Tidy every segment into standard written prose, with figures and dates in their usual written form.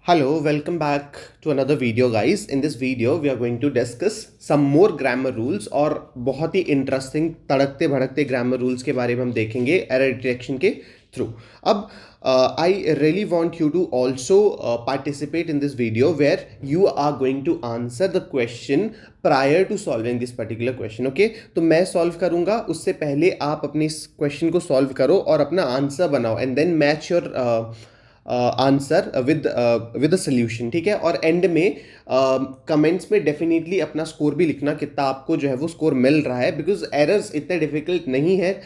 Hello, welcome back to another video guys. In this video we are going to discuss some more grammar rules और बहुत ही interesting तड़कते भड़कते grammar rules के बारे में हम देखेंगे error detection के थ्रू. अब I really want you to also participate in this video where you are going to answer the question prior to solving this particular question. Okay, तो मैं solve करूंगा, उससे पहले आप अपने इस क्वेश्चन को सॉल्व करो और अपना आंसर बनाओ and then match your answer with a solution. ठीक है, और एंड में कमेंट्स में डेफिनेटली अपना स्कोर भी लिखना, कितना आपको जो है वो स्कोर मिल रहा है, बिकॉज एरर्स इतने डिफिकल्ट नहीं है.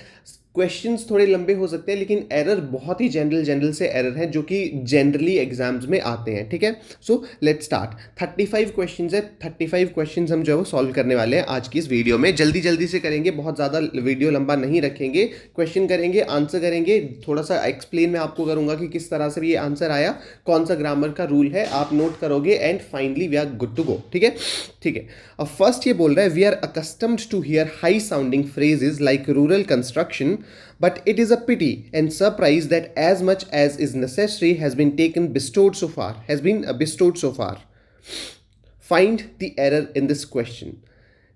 क्वेश्चंस थोड़े लंबे हो सकते हैं लेकिन एरर बहुत ही जनरल से एरर हैं जो कि जनरली एग्जाम्स में आते हैं. ठीक है, सो लेट्स स्टार्ट. 35 क्वेश्चंस है, 35 क्वेश्चंस हम जो है वो सॉल्व करने वाले हैं आज की इस वीडियो में. जल्दी से करेंगे, बहुत ज़्यादा वीडियो लंबा नहीं रखेंगे. क्वेश्चन करेंगे, आंसर करेंगे, थोड़ा सा एक्सप्लेन मैं आपको करूंगा कि किस तरह से ये आंसर आया, कौन सा ग्रामर का रूल है, आप नोट करोगे and finally we are good to go. ठीक है, ठीक है. अब फर्स्ट ये बोल रहा है, we are accustomed to hear high sounding phrases like rural construction, but it is a pity and surprise that as much as is necessary has been bestowed so far. Find the error in this question.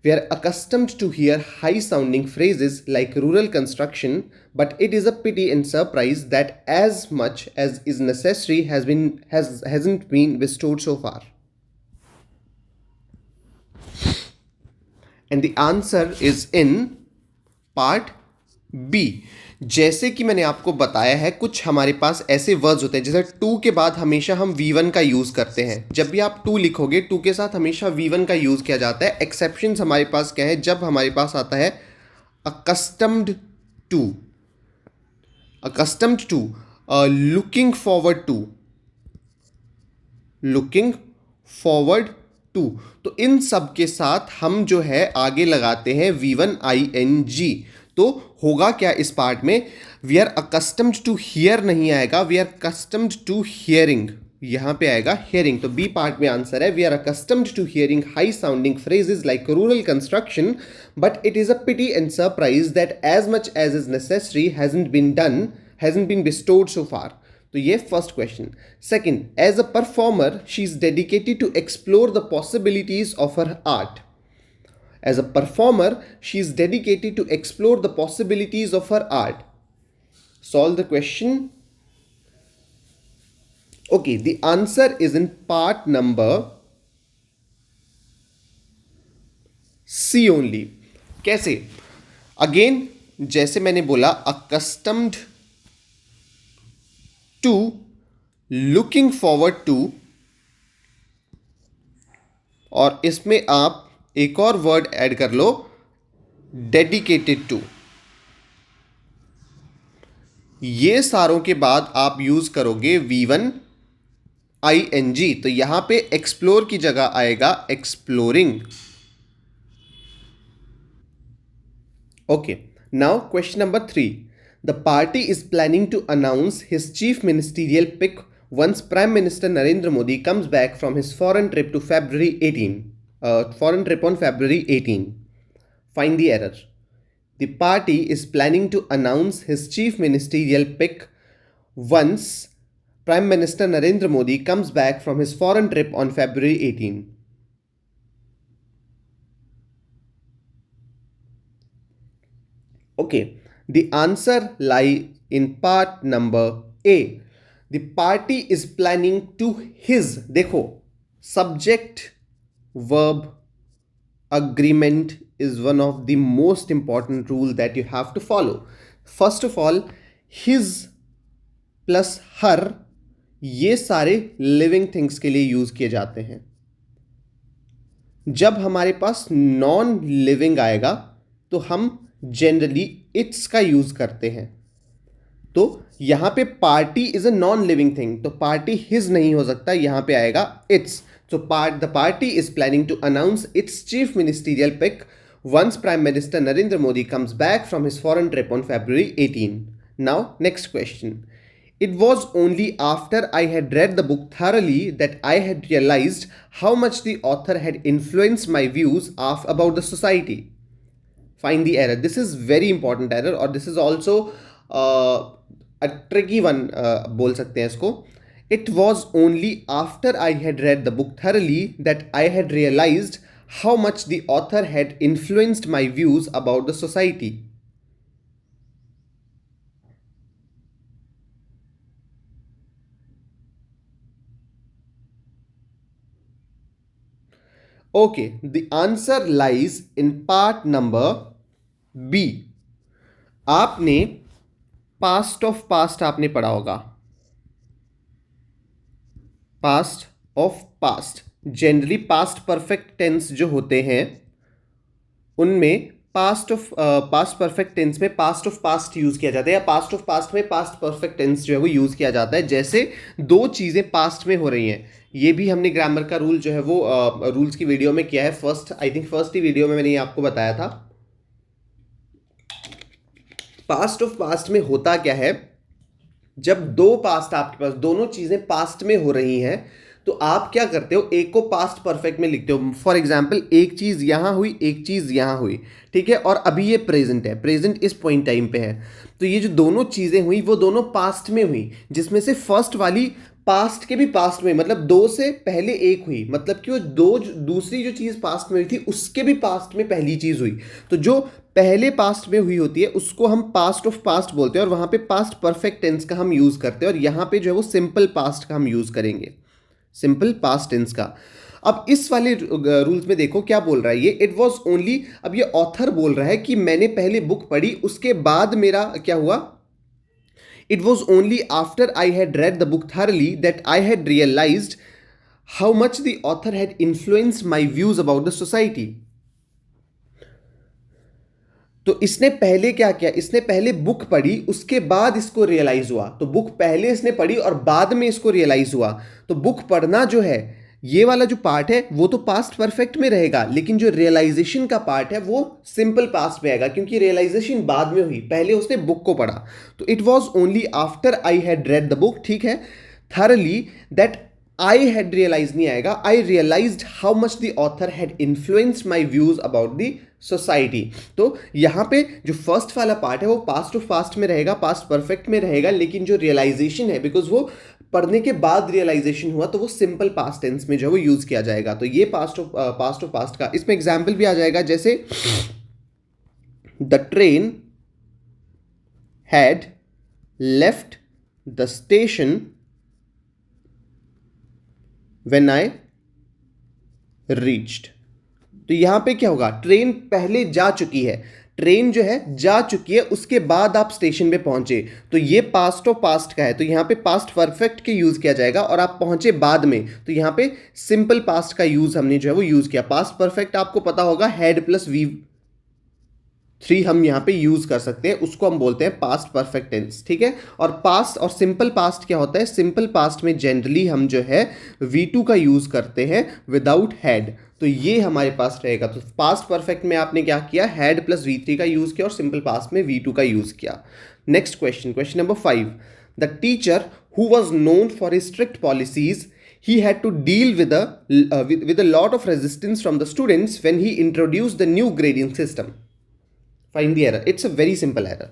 We are accustomed to hear high sounding phrases like rural construction, but it is a pity and surprise that as much as is necessary hasn't been bestowed so far. And the answer is in part B. जैसे कि मैंने आपको बताया है, कुछ हमारे पास ऐसे words होते हैं जैसे टू के बाद हमेशा हम V1 का यूज़ करते हैं. जब भी आप टू लिखोगे, टू के साथ हमेशा V1 का यूज़ किया जाता है. एक्सेप्शंस हमारे पास क्या है, जब हमारे पास आता है accustomed to, looking forward to, तो इन सब के साथ हम जो है आगे लगाते हैं V1 ING. तो होगा क्या इस पार्ट में, we are accustomed to hear नहीं आएगा, we are accustomed to hearing, यहां पे आएगा हियरिंग. तो बी पार्ट में आंसर है, we are accustomed to hearing high sounding phrases like rural construction, but it is a pity and surprise that as much as is necessary hasn't been bestowed so far. तो ये first question. Second, as a performer she is dedicated to explore the possibilities of her art. As a performer, she is dedicated to explore the possibilities of her art. Solve the question. Okay, the answer is in part number C only. कैसे? Again, जैसे मैंने बोला, accustomed to, looking forward to, और इसमें आप एक और word add कर लो, डेडिकेटेड टू. ये सारों के बाद आप यूज करोगे V1 ING. तो यहां पे एक्सप्लोर की जगह आएगा exploring. Okay, now question number 3. The party is planning to announce his chief ministerial pick once Prime Minister Narendra Modi comes back from his foreign trip on February 18. Find the error. The party is planning to announce his chief ministerial pick once Prime Minister Narendra Modi comes back from his foreign trip on February 18. Okay, the answer lies in part number A. The party is planning to his, देखो, subject verb agreement is one of the most important rule that you have to follow. First of all, his plus her, ये सारे living things के लिए use किए जाते हैं. जब हमारे पास नॉन लिविंग आएगा तो हम जनरली इट्स का यूज करते हैं. तो यहां पे party is a non living thing, तो पार्टी हिज नहीं हो सकता, यहां पे आएगा it's. So the party is planning to announce its chief ministerial pick once Prime Minister Narendra Modi comes back from his foreign trip on February 18. Now, next question. It was only after I had read the book thoroughly that I had realized how much the author had influenced my views about the society. Find the error. This is very important error, or this is also a tricky one बोल सकते हैं इसको. It was only after I had read the book thoroughly that I had realized how much the author had influenced my views about the society. Okay, the answer lies in part number B. आपने past of past आपने पढ़ा होगा. Past of past, generally past perfect tense जो होते हैं उनमें past perfect tense में past of past use किया जाता है, या पास्ट ऑफ पास्ट में पास्ट परफेक्ट टेंस जो है वो यूज किया जाता है. जैसे दो चीजें पास्ट में हो रही हैं, ये भी हमने ग्रामर का रूल जो है वो रूल्स की वीडियो में किया है. फर्स्ट ही वीडियो में मैंने ये आपको बताया था. पास्ट ऑफ पास्ट में होता क्या है, जब दो पास्ट आपके पास दोनों चीजें पास्ट में हो रही हैं तो आप क्या करते हो, एक को पास्ट परफेक्ट में लिखते हो. फॉर एग्जाम्पल, एक चीज यहां हुई, एक चीज यहां हुई, ठीक है, और अभी ये प्रेजेंट है, प्रेजेंट इस पॉइंट टाइम पे है. तो ये जो दोनों चीजें हुई वो दोनों पास्ट में हुई, जिसमें से फर्स्ट वाली पास्ट के भी पास्ट में, मतलब दो से पहले एक हुई, मतलब कि वो दूसरी जो चीज पास्ट में हुई थी उसके भी पास्ट में पहली चीज हुई. तो जो पहले पास्ट में हुई होती है उसको हम पास्ट ऑफ पास्ट बोलते हैं, और वहां पे पास्ट परफेक्ट टेंस का हम यूज करते हैं, और यहां पे जो है वो सिंपल पास्ट का हम यूज करेंगे, सिंपल पास्ट टेंस का. अब इस वाले रूल्स में देखो क्या बोल रहा है ये, इट वॉज ओनली. अब ये ऑथर बोल रहा है कि मैंने पहले बुक पढ़ी, उसके बाद मेरा क्या हुआ. It was only after I had read the book thoroughly that I had realised how much the author had influenced my views about the society. तो इसने पहले क्या किया, इसने पहले बुक पढ़ी, उसके बाद इसको रियलाइज हुआ. तो बुक पहले इसने पढ़ी और बाद में इसको रियलाइज हुआ. तो बुक पढ़ना जो है, ये वाला जो पार्ट है वो तो पास्ट परफेक्ट में रहेगा, लेकिन जो रियलाइजेशन का पार्ट है वो सिंपल पास्ट में आएगा, क्योंकि रियलाइजेशन बाद में हुई, पहले उसने बुक को पढ़ा. तो it was only after I had read the book, ठीक है, thoroughly that I had realise नहीं आएगा, I realised how much the author had influenced my views about the society. तो यहां पे जो फर्स्ट वाला पार्ट है वो पास्ट ऑफ पास्ट में रहेगा, पास्ट परफेक्ट में रहेगा, लेकिन जो रियलाइजेशन है, बिकॉज वो पढ़ने के बाद रियलाइजेशन हुआ, तो वो सिंपल पास्ट टेंस में जो है वो यूज किया जाएगा. तो ये पास्ट ऑफ पास्ट का इसमें एग्जाम्पल भी आ जाएगा, जैसे the train had left the station when I reached. तो यहां पे क्या होगा, ट्रेन पहले जा चुकी है, ट्रेन जो है जा चुकी है, उसके बाद आप स्टेशन पे पहुंचे, तो ये पास्ट ऑफ पास्ट का है. तो यहां पे पास्ट परफेक्ट के यूज किया जाएगा, और आप पहुंचे बाद में, तो यहां पे सिंपल पास्ट का यूज हमने जो है वो यूज किया. पास्ट परफेक्ट आपको पता होगा, हैड प्लस V3 हम यहां पे यूज कर सकते हैं, उसको हम बोलते हैं पास्ट परफेक्ट टेंस, ठीक है. और पास्ट और सिंपल पास्ट क्या होता है, सिंपल पास्ट में जनरली हम जो है V2 का यूज करते हैं विदाउट हैड. तो ये हमारे पास रहेगा. तो पास्ट परफेक्ट में आपने क्या किया, हैड प्लस V3 का यूज किया, और सिंपल पास्ट में V2 का यूज किया. Next question, question number 5. The teacher who was known for his strict policies, he had to deal with a lot of resistance from the students when he introduced the new grading system. Find the error. It's a very simple error.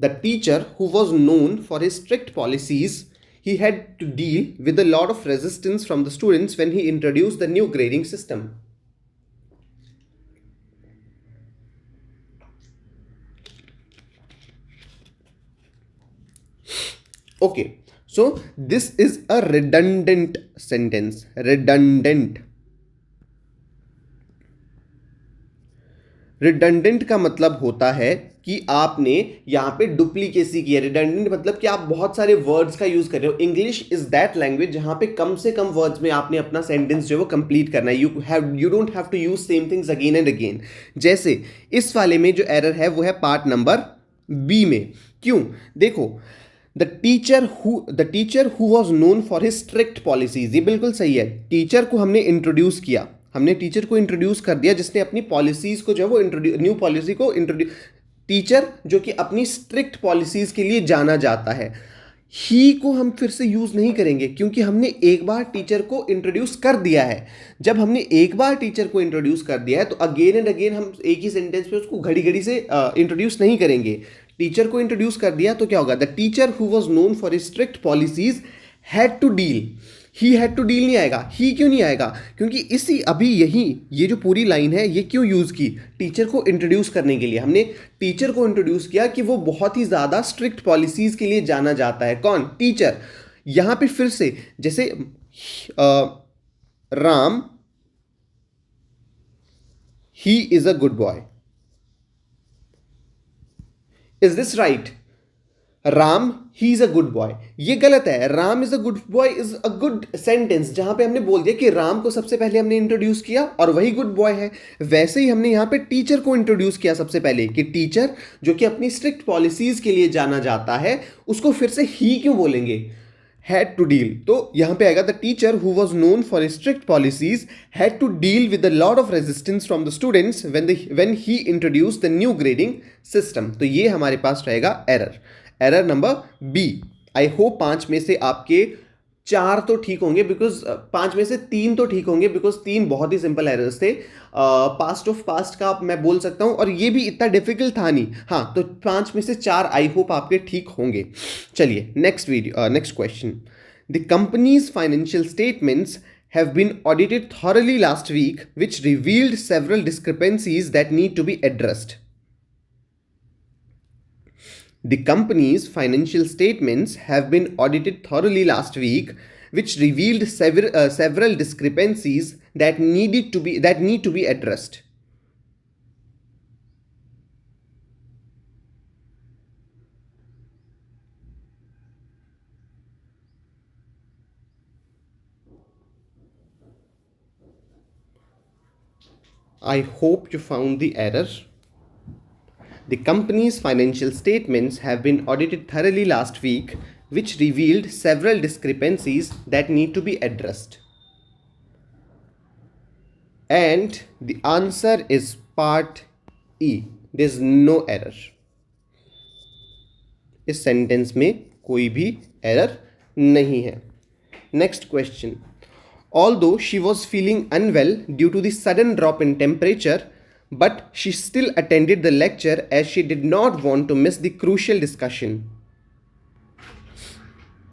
The teacher who was known for his strict policies, he had to deal with a lot of resistance from the students when he introduced the new grading system. Okay, so this is a redundant sentence. Redundant. Redundant का मतलब होता है कि आपने यहां पे duplicacy की है. रिडंडेंट मतलब कि आप बहुत सारे वर्ड्स का यूज कर रहे हो. इंग्लिश इज दैट लैंग्वेज जहां पे कम से कम वर्ड्स में आपने अपना सेंटेंस जो है वो कंप्लीट करना है. You don't have to use same things again and again. जैसे इस वाले में जो एरर है वो है पार्ट नंबर बी में. क्यों, देखो, the teacher who was known for his strict policies, ये बिल्कुल सही है. टीचर को हमने इंट्रोड्यूस किया, हमने टीचर को इंट्रोड्यूस कर दिया, जिसने अपनी पॉलिसीज को जो है वो न्यू पॉलिसी को इंट्रोड्यूस. टीचर जो कि अपनी स्ट्रिक्ट पॉलिसीज के लिए जाना जाता है, ही को हम फिर से यूज नहीं करेंगे, क्योंकि हमने एक बार टीचर को इंट्रोड्यूस कर दिया है. जब हमने एक बार टीचर को इंट्रोड्यूस कर दिया है तो अगेन एंड अगेन हम एक ही सेंटेंस पे उसको घड़ी घड़ी से इंट्रोड्यूस नहीं करेंगे. टीचर को इंट्रोड्यूस कर दिया तो क्या होगा, the teacher who was known for his strict policies had to deal, he had to deal नहीं आएगा। ही क्यों नहीं आएगा? क्योंकि इसी अभी यही ये जो पूरी लाइन है ये क्यों यूज़ की? टीचर को इंट्रोड्यूस करने के लिए हमने टीचर को इंट्रोड्यूस किया कि वो बहुत ही ज़्यादा स्ट्रिक्ट पॉलिसीज के लिए जाना जाता है। कौन? टीचर। यहाँ पे फिर से जैसे Ram he is a good boy, is this right? Ram he is a good boy, ये गलत है। Ram is a good boy is a good sentence, जहां पे हमने बोल दिया कि राम को सबसे पहले हमने इंट्रोड्यूस किया और वही गुड बॉय है। वैसे ही हमने यहां पे टीचर को इंट्रोड्यूस किया सबसे पहले कि टीचर जो कि अपनी स्ट्रिक्ट पॉलिसीज के लिए जाना जाता है, उसको फिर से ही क्यों बोलेंगे? had to deal। तो यहां पे आएगा the teacher who was known for strict policies had to deal with a lot of resistance from the students when he introduce the new grading system. तो ये हमारे पास रहेगा error, error number B. I hope 5 में से आपके 4 तो ठीक होंगे, बिकॉज 5 में से 3 तो ठीक होंगे, बिकॉज 3 बहुत ही सिंपल एरर्स थे। पास्ट ऑफ पास्ट का मैं बोल सकता हूं, और ये भी इतना डिफिकल्ट था नहीं। हाँ, तो 5 में से 4 आई होप आपके ठीक होंगे। चलिए next question. The companies financial statements have been audited thoroughly last week, which revealed several discrepancies that need to be addressed. The company's financial statements have been audited thoroughly last week, which revealed several discrepancies that need to be addressed. I hope you found the error. The company's financial statements have been audited thoroughly last week, which revealed several discrepancies that need to be addressed. And the answer is part E. There is no error. इस sentence में कोई भी error नहीं है। Next question. Although she was feeling unwell due to the sudden drop in temperature, but she still attended the lecture as she did not want to miss the crucial discussion.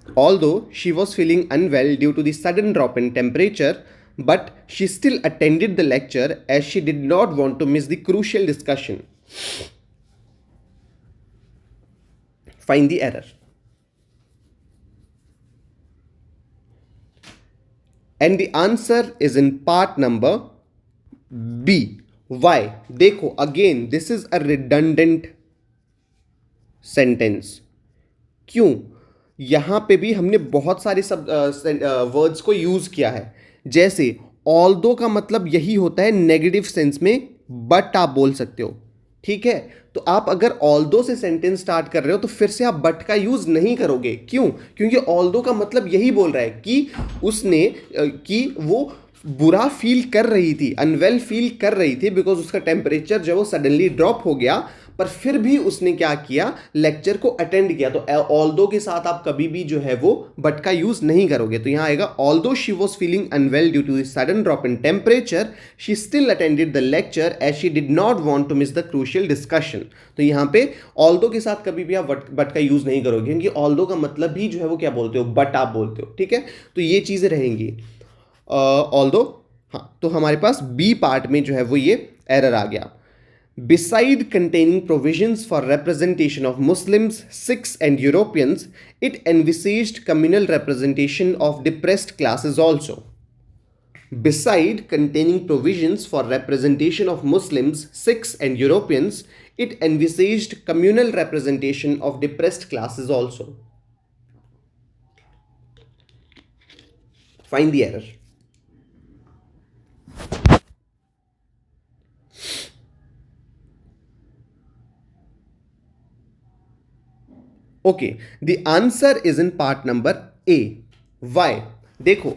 Although she was feeling unwell due to the sudden drop in temperature, but she still attended the lecture as she did not want to miss the crucial discussion. Find the error. And the answer is in part number B. Why? देखो again this is a redundant sentence. क्यों? यहां पे भी हमने बहुत सारे सब words को यूज किया है। जैसे although का मतलब यही होता है नेगेटिव सेंस में, बट आप बोल सकते हो, ठीक है? तो आप अगर ऑल्दो से सेंटेंस स्टार्ट कर रहे हो तो फिर से आप बट का यूज नहीं करोगे। क्यों? क्योंकि ऑल्दो का मतलब यही बोल रहा है कि उसने कि वो बुरा फील कर रही थी, अनवेल फील कर रही थी, बिकॉज उसका टेम्परेचर जो वो सडनली ड्रॉप हो गया, पर फिर भी उसने क्या किया? लेक्चर को अटेंड किया। तो ऑल्दो के साथ आप कभी भी जो है वो बट का यूज नहीं करोगे। तो यहां आएगा although she was feeling unwell due to the sudden drop in temperature, she still attended the lecture as she did not want to miss the crucial discussion. तो यहां पे ऑल्दो के साथ कभी भी आप बट का यूज नहीं करोगे, क्योंकि ऑल्दो का मतलब भी जो है वो क्या बोलते हो? बट आप बोलते हो, ठीक है? तो ये चीजें रहेंगी ऑल्दो। हाँ, तो हमारे पास बी पार्ट में जो है वो ये एरर आ गया। Beside containing provisions for representation of Muslims, Sikhs and Europeans, it envisaged communal representation of depressed classes also. Beside containing provisions for representation of Muslims, Sikhs and Europeans, it envisaged communal representation of depressed classes also. Find the error. Okay, the answer is in part number A. Why? देखो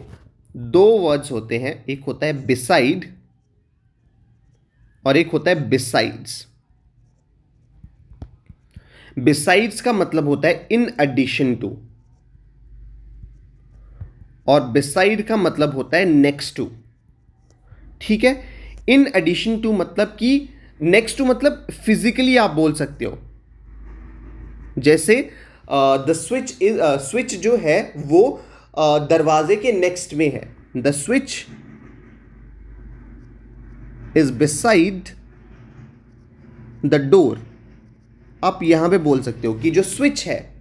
दो words होते हैं, एक होता है beside और एक होता है बिसाइड्स। बिसाइड्स का मतलब होता है इन एडिशन टू, और बिसाइड का मतलब होता है नेक्स्ट टू, ठीक है? इन एडिशन टू मतलब कि नेक्स्ट टू मतलब फिजिकली आप बोल सकते हो। जैसे द स्विच जो है वो दरवाजे के नेक्स्ट में है, the switch is beside the door. आप यहां पे बोल सकते हो कि जो स्विच है,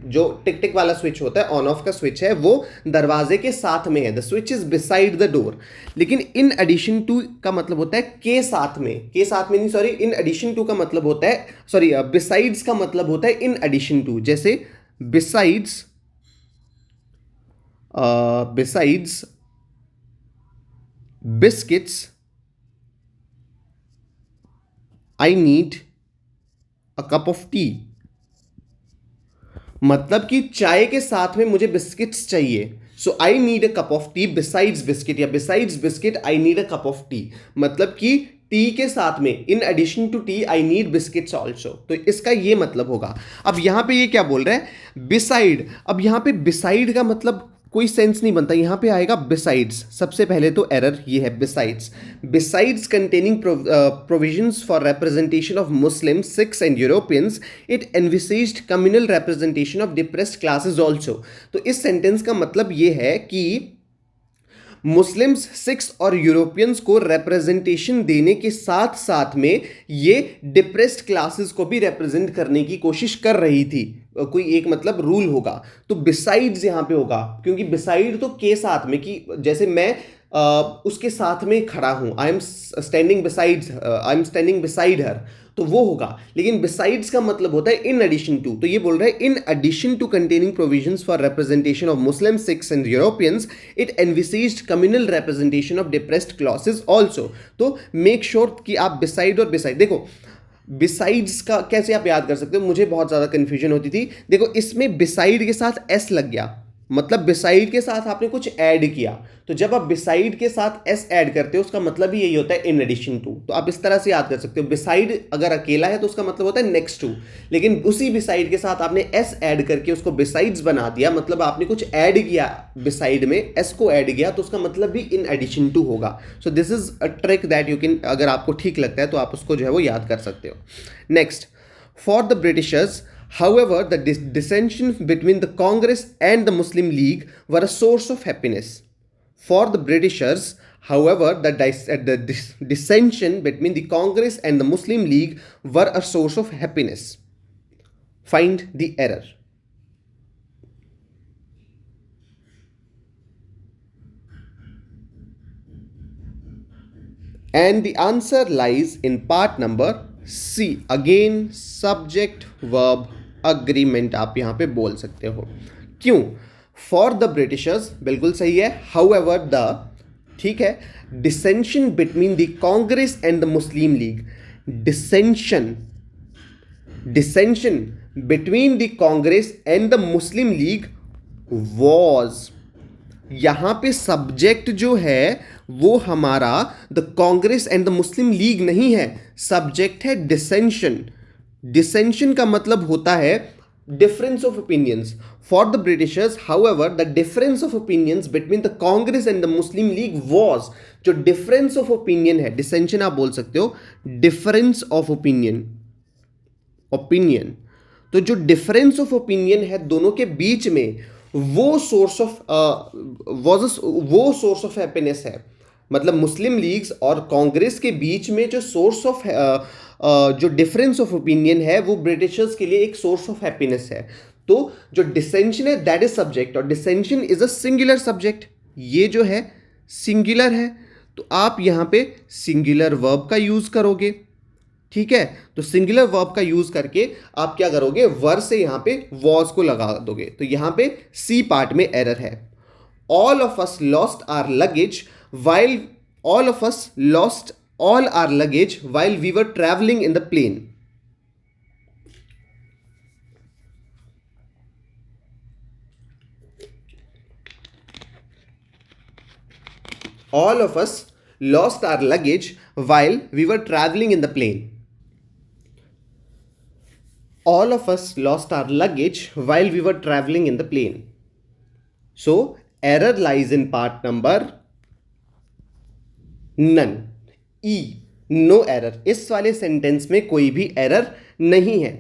जो टिक टिक वाला स्विच होता है, ऑन ऑफ का स्विच है, वो दरवाजे के साथ में है, the switch is beside the door. लेकिन इन एडिशन टू का मतलब होता है के साथ में, के साथ में नहीं, सॉरी, इन एडिशन टू का मतलब होता है, सॉरी, बिसाइड्स का मतलब होता है इन एडिशन टू। जैसे besides, besides biscuits I need a cup of tea. मतलब कि चाय के साथ में मुझे बिस्किट्स चाहिए, so I need a cup of tea besides biscuit, या besides biscuit I need a cup of tea. मतलब कि टी के साथ में, in addition to tea I need biscuits also. तो इसका ये मतलब होगा। अब यहां पे ये क्या बोल रहा है, बिसाइड। अब यहां पे बिसाइड का मतलब कोई सेंस नहीं बनता, यहां पे आएगा बिसाइड्स। सबसे पहले तो एरर ये है, besides, besides containing provisions for representation of Muslims, Sikhs and Europeans, it envisaged communal representation of depressed classes also। तो इस सेंटेंस का मतलब ये है कि मुस्लिम्स, सिख्स और यूरोपियंस को रिप्रेजेंटेशन देने के साथ साथ में ये डिप्रेस्ड क्लासेस को भी रिप्रेजेंट करने की कोशिश कर रही थी। कोई एक मतलब रूल होगा, तो बिसाइड्स यहां पे होगा, क्योंकि बिसाइड तो के साथ में, कि जैसे मैं उसके साथ में खड़ा हूं, I am standing beside her, तो वो होगा। लेकिन बिसाइड्स का मतलब होता है इन एडिशन टू। तो ये बोल रहा है in addition to containing provisions for representation of Muslim, Sikhs and Europeans, it envisaged communal representation of depressed classes also. तो मेक श्योर कि आप बिसाइड और बिसाइड, देखो बिसाइड्स का कैसे आप याद कर सकते हो, मुझे बहुत ज्यादा कंफ्यूजन होती थी। देखो इसमें बिसाइड के साथ एस लग गया, मतलब बिसाइड के साथ आपने कुछ ऐड किया। तो जब आप बिसाइड के साथ एस ऐड करते हो, उसका मतलब ही यही होता है इन एडिशन टू। तो आप इस तरह से याद कर सकते हो, बिसाइड अगर अकेला है तो उसका मतलब होता है नेक्स्ट टू, लेकिन उसी बिसाइड के साथ आपने एस ऐड करके उसको बिसाइड्स बना दिया, मतलब आपने कुछ ऐड किया बिसाइड में, एस को ऐड किया, तो उसका मतलब भी इन एडिशन टू होगा। So this is a trick that you can, अगर आपको ठीक लगता है तो आप उसको जो है वो याद कर सकते हो। Next, for the Britishers, however, the dissension between the Congress and the Muslim League were a source of happiness. For the Britishers, however, the dissension between the Congress and the Muslim League were a source of happiness. Find the error. And the answer lies in part number C. Again, subject verb agreement आप यहां पे बोल सकते हो। क्यों? For the Britishers बिल्कुल सही है, हाउएवर द, ठीक है, डिसेंशन between the Congress and the Muslim league, डिसेंशन, डिसेंशन between the Congress and the Muslim league was, यहां पे सब्जेक्ट जो है वो हमारा the Congress and the Muslim league नहीं है, सब्जेक्ट है डिसेंशन। डिसेंशन का मतलब होता है difference of opinions. For the Britishers, however, the difference of opinions between the Congress and the Muslim league was, जो डिफरेंस ऑफ ओपिनियन है, डिसेंशन आप बोल सकते हो डिफरेंस ऑफ ओपिनियन, ओपिनियन। तो जो डिफरेंस ऑफ ओपिनियन है दोनों के बीच में, वो सोर्स ऑफ वो सोर्स ऑफ हैप्पीनेस है। मतलब मुस्लिम लीग्स और कांग्रेस के बीच में जो सोर्स ऑफ जो डिफरेंस ऑफ ओपिनियन है, वो ब्रिटिशर्स के लिए एक सोर्स ऑफ हैप्पीनेस है। तो जो डिसेंशन है दैट इज सब्जेक्ट, और डिसेंशन इज अ सिंगुलर सब्जेक्ट, ये जो है सिंगुलर है, तो आप यहां पे सिंगुलर वर्ब का यूज करोगे। ठीक है, तो सिंगुलर वर्ब का यूज करके आप क्या करोगे, वर से यहां पे वॉज को लगा दोगे। तो यहां पे सी पार्ट में एरर है। All of us lost our luggage while all of us lost all our luggage while we were traveling in the plane. All of us lost our luggage while we were traveling in the plane. All of us lost our luggage while we were traveling in the plane. So error lies in part number none, E, no error. इस वाले sentence में कोई भी error नहीं है।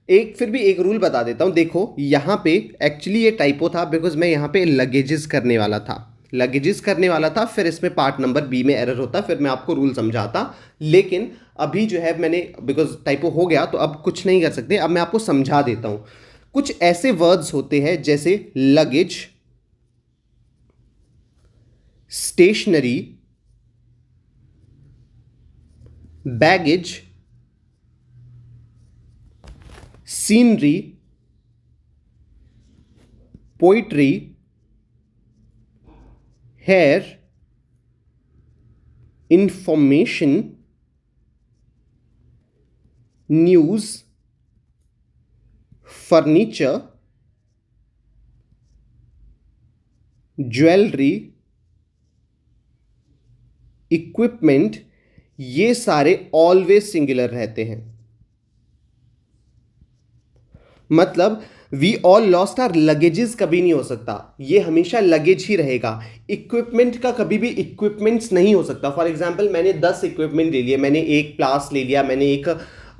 एक फिर भी एक रूल बता देता हूँ। देखो यहाँ पे एक्चुअली ये टाइपो था बिकॉज मैं यहाँ पे लगेजेस करने वाला था, लगेजेस करने वाला था, फिर इसमें पार्ट नंबर बी में एरर होता, फिर मैं आपको रूल समझाता। लेकिन अभी जो है मैंने बिकॉज टाइपो हो गया तो अब कुछ नहीं कर सकते, अब मैं आपको समझा देता हूँ। कुछ ऐसे वर्ड्स होते हैं जैसे luggage, stationery, baggage, scenery, poetry, hair, information, news, furniture, jewellery, equipment, ये सारे ऑलवेज सिंगुलर रहते हैं। मतलब we all lost our luggages कभी नहीं हो सकता, ये हमेशा लगेज ही रहेगा। इक्विपमेंट का कभी भी इक्विपमेंट्स नहीं हो सकता। फॉर एग्जांपल मैंने 10 इक्विपमेंट ले लिए, मैंने एक प्लास ले लिया, मैंने एक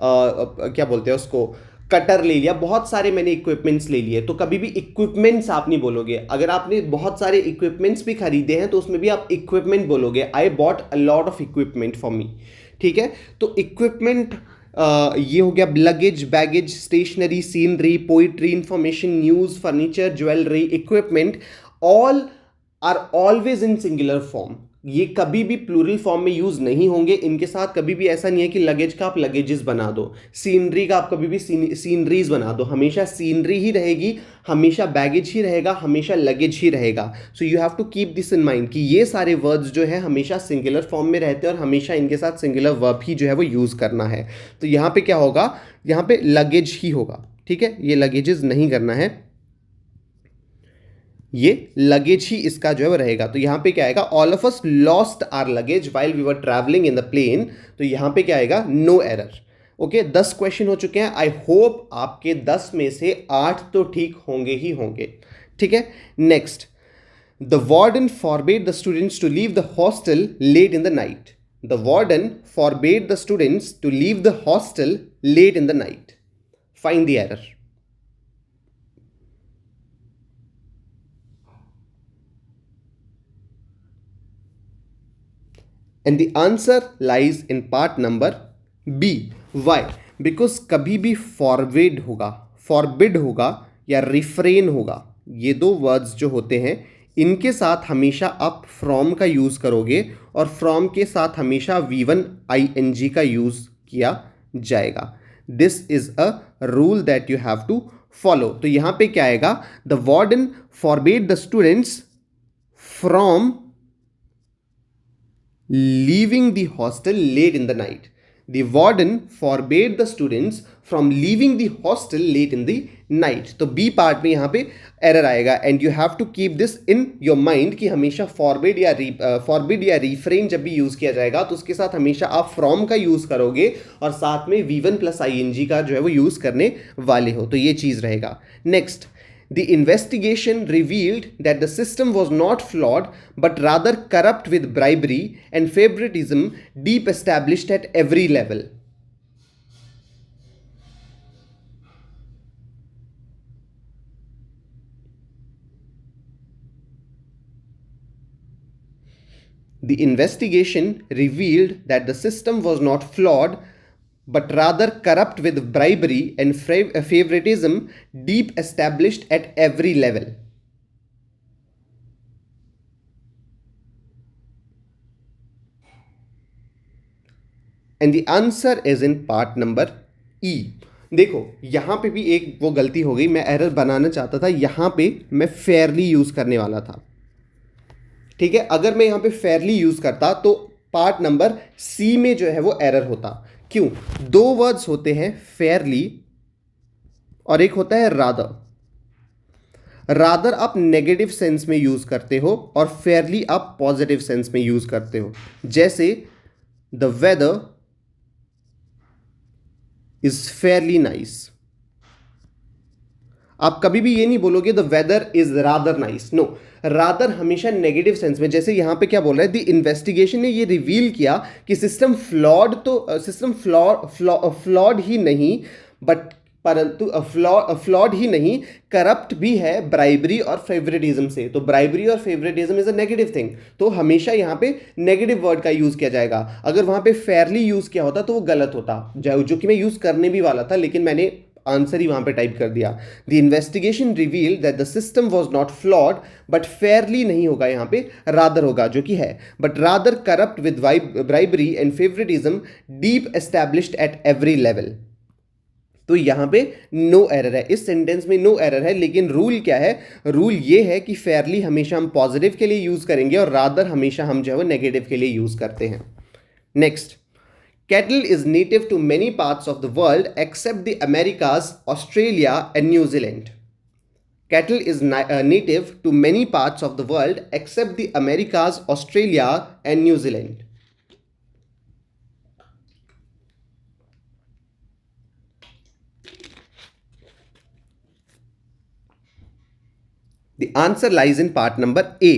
क्या बोलते हैं उसको, कटर ले लिया, बहुत सारे मैंने इक्विपमेंट्स ले लिए, तो कभी भी इक्विपमेंट्स आप नहीं बोलोगे। अगर आपने बहुत सारे इक्विपमेंट्स भी खरीदे हैं तो उसमें भी आप इक्विपमेंट बोलोगे, I bought a lot of equipment for me. ठीक है, तो इक्विपमेंट ये हो गया luggage, baggage, stationery, scenery, poetry, information, news, furniture, jewellery, equipment, all are always in singular form. ये कभी भी प्लूरल फॉर्म में यूज नहीं होंगे। इनके साथ कभी भी ऐसा नहीं है कि लगेज का आप लगेजेस बना दो, सीनरी का आप कभी भी सीनरीज बना दो, हमेशा सीनरी ही रहेगी, हमेशा बैगेज ही रहेगा, हमेशा लगेज ही रहेगा। So you have to keep this in mind कि ये सारे वर्ड्स जो है हमेशा सिंगुलर फॉर्म में रहते हैं और हमेशा इनके साथ सिंगुलर वर्ब ही जो है वो यूज करना है। तो यहाँ पे क्या होगा, यहाँ पे लगेज ही होगा। ठीक है, ये लगेजेस नहीं करना है, ये लगेज ही इसका जो है वो रहेगा। तो यहां पे क्या आएगा, all of us lost our luggage while we were travelling in the plane. तो यहां पे क्या आएगा, नो एरर। ओके, 10 क्वेश्चन हो चुके हैं। आई होप आपके 10 में से 8 तो ठीक होंगे ही होंगे। ठीक है, next, the warden forbade the students to leave the hostel late in the night. The warden forbade the students to leave the hostel late in the night. Find the error. And the answer lies in part number B. Why? Because कभी भी forbid होगा, forbid होगा या refrain होगा, ये दो words जो होते हैं इनके साथ हमेशा आप from का यूज़ करोगे और from के साथ हमेशा V1 ing का यूज़ किया जाएगा। This is a rule that you have to follow. तो यहाँ पे क्या आएगा, the warden forbade the students from leaving the hostel late in the night. The warden forbade the students from leaving the hostel late in the night. तो B part में यहाँ पे error आएगा and you have to keep this in your mind कि हमेशा forbid या refrain जब भी यूज किया जाएगा तो उसके साथ हमेशा आप फ्रॉम का यूज करोगे और साथ में V1 प्लस ing का जो है वो यूज करने वाले हो। तो ये चीज रहेगा। Next, the investigation revealed that the system was not flawed but rather corrupt with bribery and favoritism deep established at every level. The investigation revealed that the system was not flawed but rather corrupt with bribery and favoritism deep established at every level. And the answer is in part number E. देखो यहां पे भी एक वो गलती हो गई, मैं एरर बनाना चाहता था, यहां पे मैं फेयरली यूज करने वाला था। ठीक है, अगर मैं यहां पे फेयरली यूज करता तो पार्ट नंबर सी में जो है वो एरर होता। क्यों? दो वर्ड्स होते हैं, फेयरली और एक होता है रादर। रादर आप नेगेटिव सेंस में यूज करते हो और फेयरली आप पॉजिटिव सेंस में यूज करते हो। जैसे the weather is fairly nice. आप कभी भी ये नहीं बोलोगे the weather is rather nice, no. Rather हमेशा नेगेटिव सेंस में। जैसे यहां पे क्या बोल रहा है, द इन्वेस्टिगेशन ने ये रिवील किया कि सिस्टम फ्लॉड, तो सिस्टम फ्लॉड ही नहीं बट परंतु फ्लॉड ही नहीं, करप्ट भी है ब्राइबरी और फेवरेटिज्म से। तो ब्राइबरी और favouritism is a negative thing, तो हमेशा यहाँ पे नेगेटिव वर्ड का यूज किया जाएगा। अगर वहां पे फेयरली यूज किया होता तो वो गलत होता, जो कि मैं यूज करने भी वाला था, लेकिन मैंने आंसर ही वहां पे टाइप कर दिया। The investigation reveal that the system was not flawed, but Fairlie नहीं होगा यहाँ पे, रादर होगा, जो कि है, but rather corrupt with bribery and favouritism deep established at every level. तो यहां पे नो एरर है, इस सेंटेंस में नो एरर है, लेकिन रूल क्या है? रूल ये है कि फेयरली हमेशा हम पॉजिटिव के लिए यूज करेंगे और रादर हमेशा हम जो है वो नेगेटिव के लिए यूज करते हैं। Next, cattle is native to many parts of the world except the Americas, Australia and New Zealand. Cattle is native to many parts of the world except the Americas, Australia and New Zealand. The answer lies in part number A.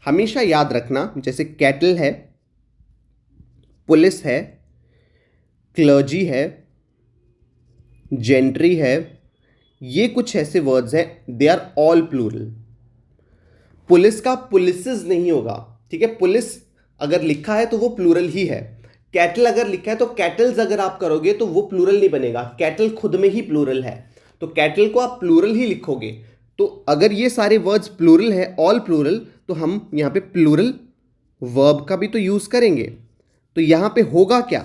हमेशा याद रखना, जैसे cattle है, police है, clergy है, gentry है, ये कुछ ऐसे वर्ड्स हैं, they are all plural. Police का पुलिसेस नहीं होगा, ठीक है? पुलिस अगर लिखा है तो वो प्लूरल ही है। कैटल अगर लिखा है तो कैटल्स अगर आप करोगे तो वो प्लूरल नहीं बनेगा, कैटल खुद में ही प्लूरल है, तो कैटल को आप प्लूरल ही लिखोगे। तो अगर ये सारे वर्ड्स प्लूरल है, ऑल प्लूरल, तो हम यहां पे प्लूरल वर्ब का भी तो यूज करेंगे। तो यहां पे होगा क्या?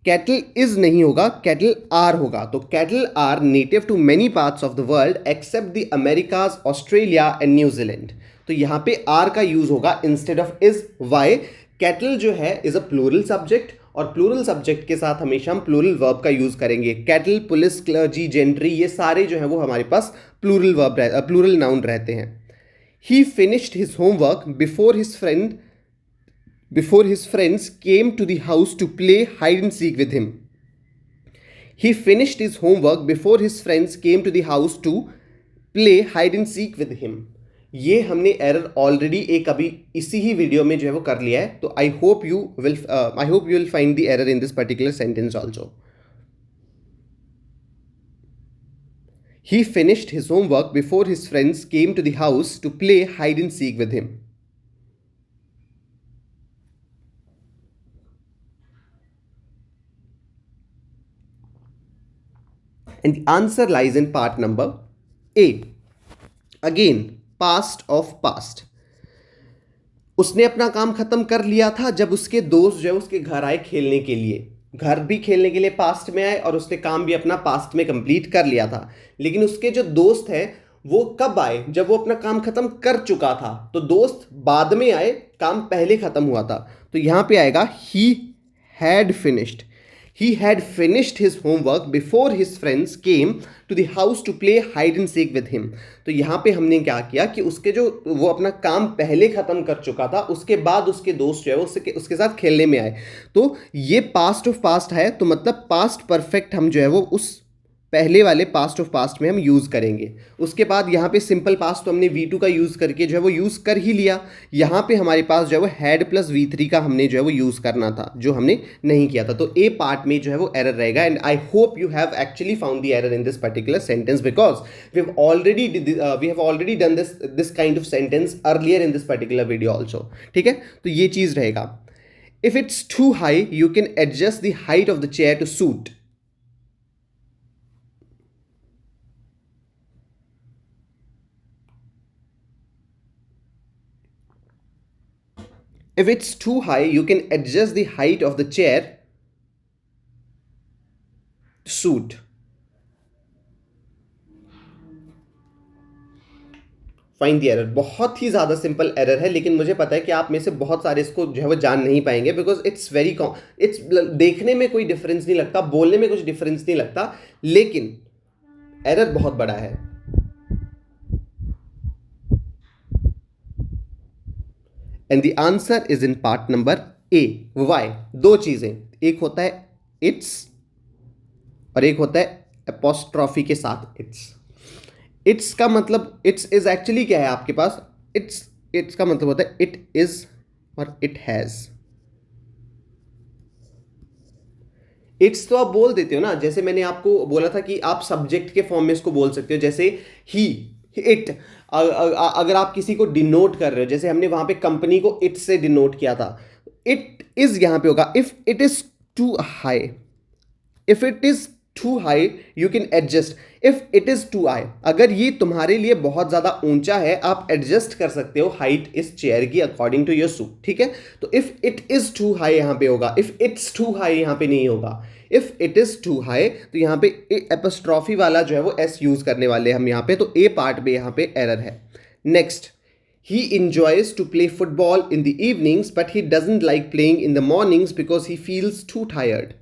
कैटल इज नहीं होगा, कैटल आर होगा। तो cattle are native to many parts of the world except the Americas, Australia and New Zealand. तो यहां पे आर का यूज होगा instead of is. Why? Cattle जो है इज अ प्लूरल सब्जेक्ट, और प्लूरल सब्जेक्ट के साथ हमेशा हम प्लूरल वर्ब का यूज करेंगे। कैटल, पुलिस, क्लर्जी, जेंट्री, ये सारे जो है वो हमारे पास प्लूरल वर्ब, प्लूरल नाउन रहते हैं। He finished his homework before his friends came to the house to play hide and seek with him. He finished his homework before his friends came to the house to play hide and seek with him. ये हमने error already एक अभी इसी ही video में जो है वो कर लिया है, तो आई hope you will find the error in this particular sentence also. He finished his homework before his friends came to the house to play hide and seek with him. And the answer lies in part number A. Again, past of past. उसने अपना काम खत्म कर लिया था जब उसके दोस्त जो है उसके घर आए खेलने के लिए। घर भी खेलने के लिए पास्ट में आए और उसने काम भी अपना पास्ट में कंप्लीट कर लिया था। लेकिन उसके जो दोस्त हैं वो कब आए? जब वो अपना काम खत्म कर चुका था। तो दोस्त बाद में आए, काम पहले खत्म हुआ था। तो यहां पे आएगा he had finished. He had finished his homework before his friends came to the house to play hide and seek with him. तो यहाँ पे हमने क्या किया कि उसके जो वो अपना काम पहले ख़त्म कर चुका था, उसके बाद उसके दोस्त जो है उसके साथ खेलने में आए। तो ये पास्ट ऑफ पास्ट है, तो मतलब पास्ट परफेक्ट हम जो है वो उस पहले वाले पास्ट ऑफ पास्ट में हम यूज़ करेंगे। उसके बाद यहाँ पे सिंपल पास्ट तो हमने V2 का यूज़ करके जो है वो यूज़ कर ही लिया। यहाँ पे हमारे पास जो है वो हैड प्लस V3 का हमने जो है वो यूज़ करना था, जो हमने नहीं किया था। तो ए पार्ट में जो है वो एरर रहेगा। And I hope you have actually found the error in this particular sentence, because we have already done this kind of sentence earlier in this particular video also. ठीक है, तो ये चीज़ रहेगा। If it's too high you can adjust the height of the chair to suit. If it's too high, you can adjust the height of the chair to suit. Find the error. बहुत ही ज़्यादा simple error है, लेकिन मुझे पता है कि आप में से बहुत सारे इसको जो है वो जान नहीं पाएंगे, बिकॉज इट्स देखने में कोई डिफरेंस नहीं लगता, बोलने में कुछ डिफरेंस नहीं लगता, लेकिन एरर बहुत बड़ा है। And the answer is in part number A. Why? दो चीजें, एक होता है इट्स और एक होता है एपोस्ट्रॉफी के साथ इट्स। इट्स का मतलब, इट्स इज एक्चुअली क्या है आपके पास? इट्स का मतलब होता है इट इज और इट हैज। इट्स तो आप बोल देते हो ना, जैसे मैंने आपको बोला था कि आप सब्जेक्ट के फॉर्म में इसको बोल सकते हो, जैसे ही, इट। अगर आप किसी को डिनोट कर रहे हो, जैसे हमने वहां पे कंपनी को इट से डिनोट किया था, इट इज यहां पे होगा if it is too high. If it is too high you can adjust. If it is too high, अगर ये तुम्हारे लिए बहुत ज्यादा ऊंचा है, आप एडजस्ट कर सकते हो हाइट इस चेयर की अकॉर्डिंग टू योर सूट, ठीक है। तो if it is too high यहां पे होगा, इफ इट्स टू हाई यहां पे नहीं होगा। If it is too high तो यहां पे एपोस्ट्रॉफी वाला जो है वो एस यूज करने वाले हम यहां पे, तो ए पार्ट में यहां पे एरर है। Next, he enjoys to play football in the evenings but he doesn't like playing in the mornings because he feels too tired.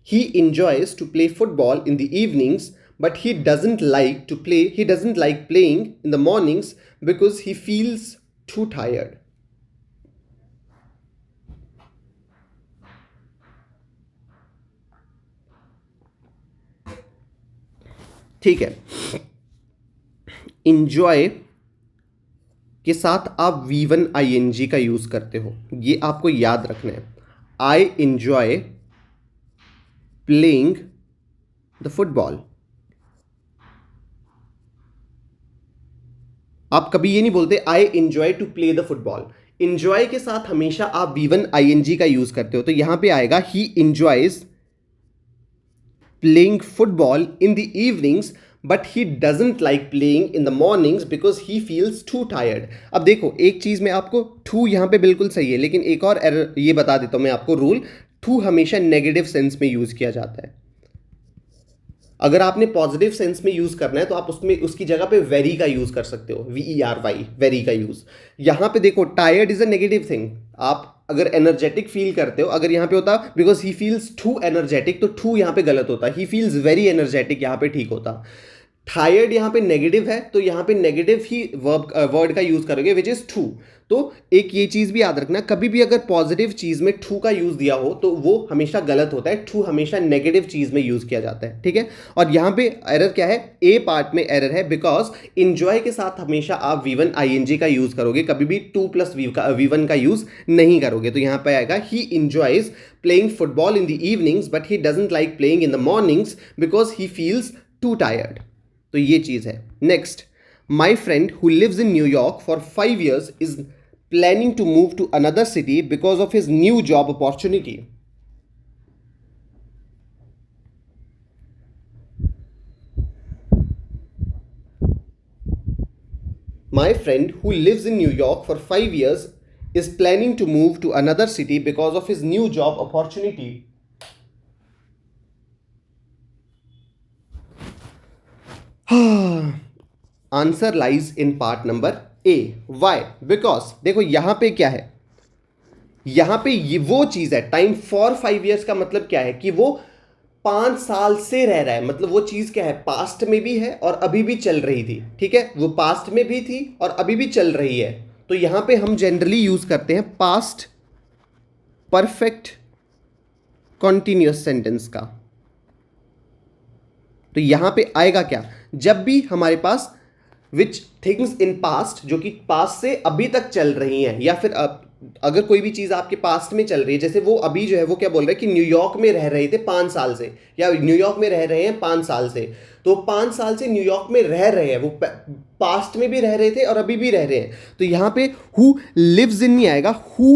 He enjoys to play football in the evenings but he doesn't like playing in the mornings because he feels too tired. ठीक है, enjoy के साथ आप V1 ING का use करते हो, ये आपको याद रखना है। I enjoy playing the football. आप कभी ये नहीं बोलते I enjoy to play the football. Enjoy के साथ हमेशा आप V1 ING का यूज करते हो, तो यहां पे आएगा he enjoys playing football in the evenings but he doesn't like playing in the mornings because he feels too tired. अब देखो, एक चीज में आपको टू यहां पे बिल्कुल सही है, लेकिन एक और एरर ये बता देता हूं मैं आपको रूल। टू हमेशा नेगेटिव सेंस में यूज किया जाता है। अगर आपने पॉजिटिव सेंस में यूज करना है तो आप उसमें उसकी जगह पे वेरी का यूज कर सकते हो, VERY, वेरी का यूज। यहां पे देखो, tired is a negative thing. आप अगर एनर्जेटिक फील करते हो, अगर यहां पे होता because he feels too energetic, तो टू यहां पे गलत होता, ही फील्स वेरी एनर्जेटिक यहां पे ठीक होता। टायर्ड यहां पे नेगेटिव है, तो यहां पे नेगेटिव ही वर्ड का यूज करोगे विच इज टू। तो एक ये चीज भी याद रखना, कभी भी अगर पॉजिटिव चीज में टू का यूज दिया हो तो वो हमेशा गलत होता है। टू हमेशा नेगेटिव चीज में यूज किया जाता है, ठीक है। और यहां पे एरर क्या है, ए पार्ट में एरर है, बिकॉज इंजॉय के साथ हमेशा आप V1 ING का यूज करोगे, कभी भी टू प्लस V1 का यूज नहीं करोगे। तो यहां पे आएगा he enjoys playing football in the evenings but he doesn't like playing in the mornings because he feels too tired. तो ये चीज है। Next, my friend who lives in New York for 5 years is planning to move to another city because of his new job opportunity. My friend who lives in New York for 5 years is planning to move to another city because of his new job opportunity. Answer lies in part number A. Why? Because देखो यहां पे क्या है, यहां पे ये वो चीज है, टाइम फॉर 5 years का मतलब क्या है कि वो 5 साल से रह रहा है। मतलब वो चीज क्या है, पास्ट में भी है और अभी भी चल रही थी, ठीक है। वो पास्ट में भी थी और अभी भी चल रही है। तो यहां पे हम जनरली यूज करते हैं पास्ट परफेक्ट कॉन्टिन्यूअस सेंटेंस का। तो यहां पे आएगा क्या, जब भी हमारे पास विच थिंग्स इन पास्ट, जो कि पास्ट से अभी तक चल रही हैं, या फिर अगर कोई भी चीज आपके पास्ट में चल रही है, जैसे वो अभी जो है वो क्या बोल रहे हैं कि न्यूयॉर्क में रह रहे थे 5 साल से, या न्यूयॉर्क में रह रहे हैं 5 साल से, तो 5 साल से न्यूयॉर्क में रह रहे हैं, वो पास्ट में भी रह रहे थे और अभी भी रह रहे हैं। तो यहां पे हु लिव्स इन नहीं आएगा, who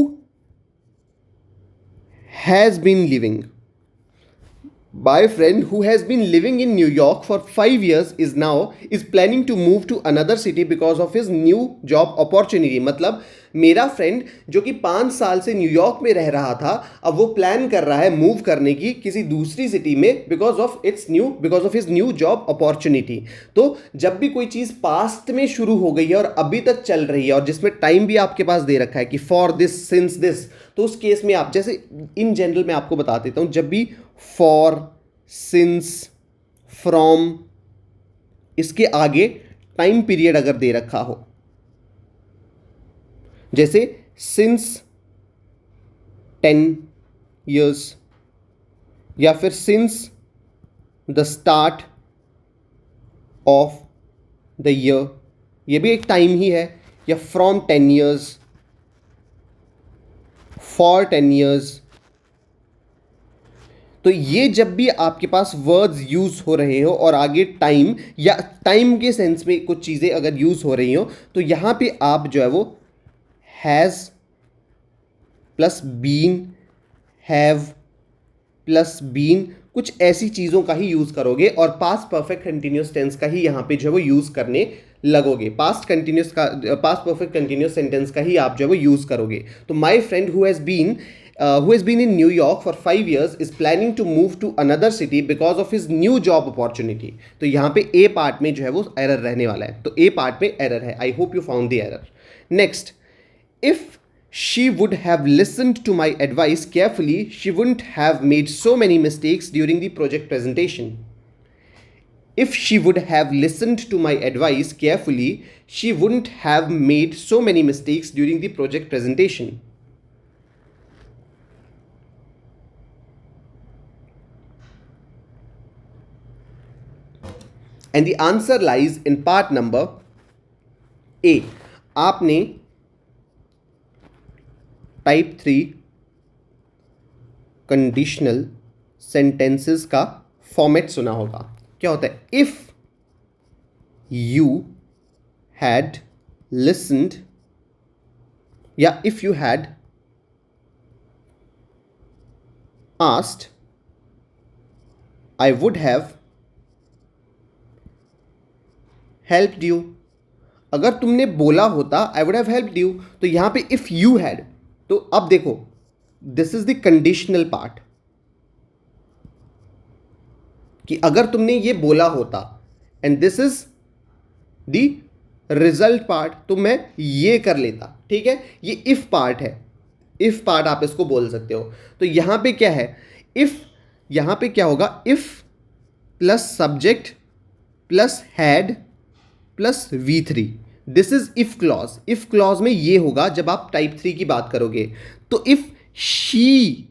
has been living. My friend who has been living in New York for 5 years is planning to move to another city because of his new job opportunity। मतलब मेरा friend जो कि 5 साल से New York में रह रहा था, अब वो प्लान कर रहा है मूव करने की किसी दूसरी सिटी में because of his new job opportunity. तो जब भी कोई चीज़ पास्ट में शुरू हो गई है और अभी तक चल रही है और जिसमें टाइम भी आपके पास दे रखा है कि फॉर दिस, सिंस दिस, तो उस केस में आप, जैसे इन जनरल मैं आपको बता देता हूं, जब भी फॉर, सिंस, फ्रॉम, इसके आगे टाइम पीरियड अगर दे रखा हो, जैसे सिंस 10 years, या फिर since the start of the year, ये भी एक टाइम ही है, या फ्रॉम 10 years, फॉर 10 years। तो ये जब भी आपके पास वर्ड्स यूज़ हो रहे हो और आगे टाइम या टाइम के सेंस में कुछ चीज़ें अगर यूज़ हो रही हो तो यहाँ पे आप जो है वो has plus been, have plus been, कुछ ऐसी चीज़ों का ही यूज़ करोगे और पास्ट परफेक्ट कंटिन्यूस टेंस का ही यहाँ पे जो है वो यूज़ करने लगोगे। पास्ट परफेक्ट कंटिन्यूस सेंटेंस का ही आप जो है वो यूज़ करोगे। तो my friend who has been in New York for 5 years is planning to move to another city because of his new job opportunity। तो यहाँ पे ए पार्ट में जो है वो एरर रहने वाला है, तो ए पार्ट में एरर है। आई hope you found the error. Next, if she would have listened to my advice carefully, she wouldn't have made so many mistakes during the project presentation। If she would have listened to my advice carefully, she wouldn't have made so many mistakes during the project presentation। And the answer lies in part number A। आपने type 3 conditional sentences का format सुना होगा। क्या होता है? If you had listened या if you had asked, I would have helped you. अगर तुमने बोला होता I would have helped you, तो यहां पे इफ यू हैड, तो अब देखो this is the conditional part कि अगर तुमने ये बोला होता, and this is the result part, तो मैं ये कर लेता। ठीक है, ये इफ पार्ट है, इफ पार्ट आप इसको बोल सकते हो। तो यहां पे क्या है? इफ, यहां पे क्या होगा? If plus subject plus had plus V3, this is if clause. If clause में ये होगा जब आप टाइप 3 की बात करोगे। तो इफ शी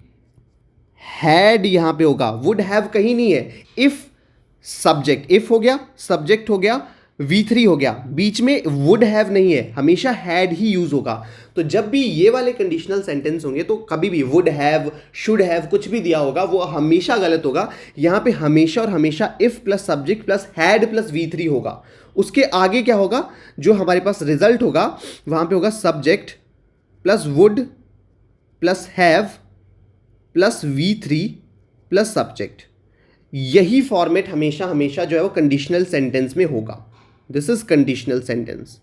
हैड यहां पे होगा, वुड हैव कहीं नहीं है। इफ सब्जेक्ट, इफ हो गया, सब्जेक्ट हो गया, V3 हो गया, बीच में वुड हैव नहीं है, हमेशा हैड ही यूज होगा। तो जब भी ये वाले कंडीशनल सेंटेंस होंगे तो कभी भी वुड हैव, शुड हैव कुछ भी दिया होगा वो हमेशा गलत होगा। यहां पे हमेशा और हमेशा if plus subject plus had plus V3 होगा। उसके आगे क्या होगा? जो हमारे पास रिजल्ट होगा वहां पे होगा subject plus would plus have plus V3 plus subject. यही फॉर्मेट हमेशा हमेशा जो है वो कंडीशनल सेंटेंस में होगा। This is conditional sentence.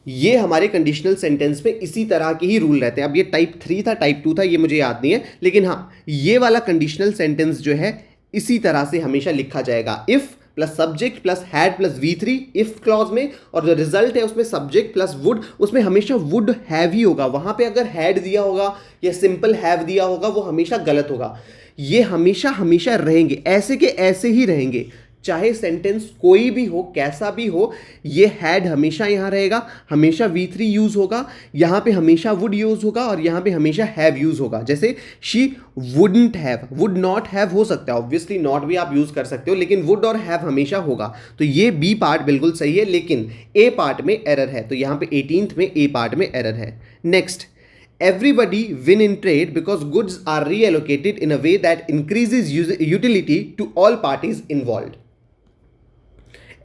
ये हमारे कंडीशनल सेंटेंस में इसी तरह के ही रूल रहते हैं। अब ये टाइप 3 था, टाइप 2 था, ये मुझे याद नहीं है, लेकिन हाँ ये वाला कंडीशनल सेंटेंस जो है इसी तरह से हमेशा लिखा जाएगा। If plus subject plus had plus V3 if clause में, और जो रिजल्ट है उसमें सब्जेक्ट प्लस वुड, उसमें हमेशा वुड हैव ही होगा। वहां पे अगर हैड दिया होगा या सिंपल हैव दिया होगा वो हमेशा गलत होगा। ये हमेशा हमेशा रहेंगे, ऐसे के ऐसे ही रहेंगे, चाहे सेंटेंस कोई भी हो, कैसा भी हो। ये हैड हमेशा यहां रहेगा, हमेशा V3 यूज होगा, यहां पे हमेशा वुड यूज होगा और यहां पे हमेशा हैव यूज होगा। जैसे she wouldn't have, would not have हो सकता है, ऑब्वियसली नॉट भी आप यूज कर सकते हो, लेकिन वुड और हैव हमेशा होगा। तो ये बी पार्ट बिल्कुल सही है, लेकिन ए पार्ट में एरर है। तो यहां पे 18th में ए पार्ट में एरर है। Next, everybody win in trade because goods are reallocated in a way that increases utility to all parties involved।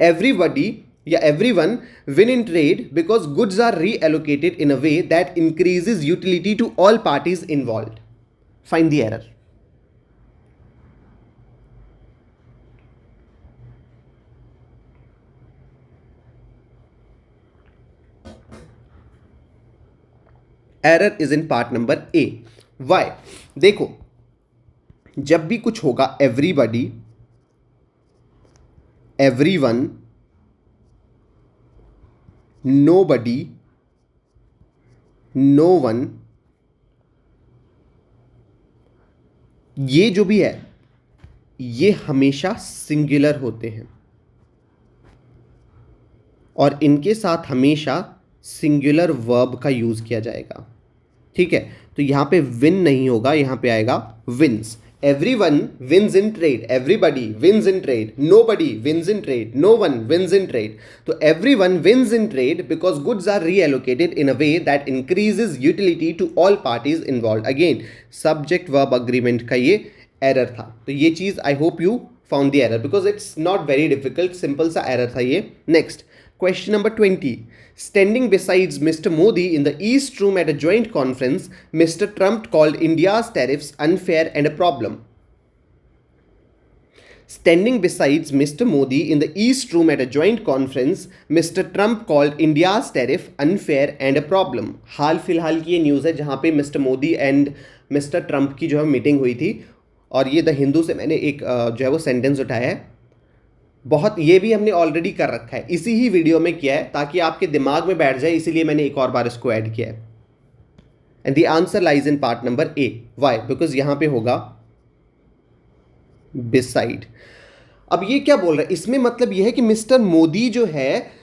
Everybody या everyone win in trade because goods are reallocated in a way that increases utility to all parties involved। Find the error। Error is in part number A। Why? देखो, जब भी कुछ होगा everybody, everyone, nobody, no one, ये जो भी है ये हमेशा सिंगुलर होते हैं और इनके साथ हमेशा सिंगुलर वर्ब का यूज किया जाएगा। ठीक है, तो यहां पे विन नहीं होगा, यहां पे आएगा wins. everyone wins in trade, everybody wins in trade, nobody wins in trade, no one wins in trade. So everyone wins in trade because goods are reallocated in a way that increases utility to all parties involved. Again subject verb agreement का ये error था. तो ये चीज़ I hope you found the error because it's not very difficult, simple सा error था ये. Next question number 20. Standing besides Mr. Modi in the East Room at a joint conference, Mr. Trump called India's tariffs unfair and a problem. Standing besides Mr. Modi in the East Room at a joint conference, Mr. Trump called India's tariff unfair and a problem. हाल फिलहाल की ये news है जहाँ पे mister Modi and mister Trump की जो है meeting हुई थी और ये द हिंदू से मैंने एक जो है वो सेंटेंस उठाया है. बहुत ये भी हमने ऑलरेडी कर रखा है, इसी ही वीडियो में किया है ताकि आपके दिमाग में बैठ जाए, इसीलिए मैंने एक और बार इसको ऐड किया है. And the answer lies in part number A. Why? Because यहां पे होगा बिसाइड. अब ये क्या बोल रहा है इसमें, मतलब ये है कि मिस्टर मोदी जो है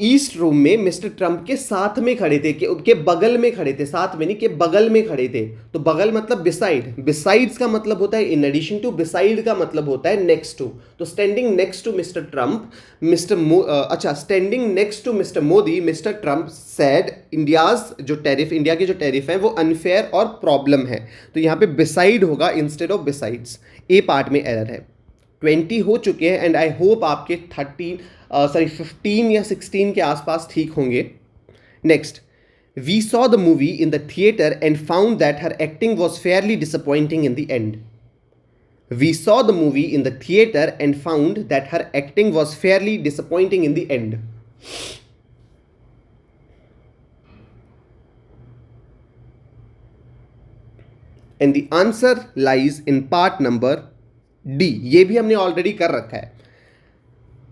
ईस्ट रूम में मिस्टर ट्रंप के साथ में खड़े थे, कि उनके बगल में खड़े थे, साथ में नहीं कि बगल में खड़े थे. तो बगल मतलब बिसाइड, बिसाइड्स का मतलब होता है इन एडिशन टू, बिसाइड का मतलब होता है नेक्स्ट टू. तो standing next to mister Trump, standing next to mister Modi, mister Trump said India's जो टैरिफ, इंडिया के जो टैरिफ है वो अनफेयर और प्रॉब्लम है. तो यहाँ पे बिसाइड होगा instead of besides. A part में एरर है. 20 हो चुके हैं एंड आई होप आपके 15 या 16 के आसपास ठीक होंगे. Next, we saw the movie in the theatre and found that her acting was fairly disappointing in the end. We saw the movie in the theatre and found that her acting was fairly disappointing in the end. And the answer lies in part number D. ये भी हमने already कर रखा है.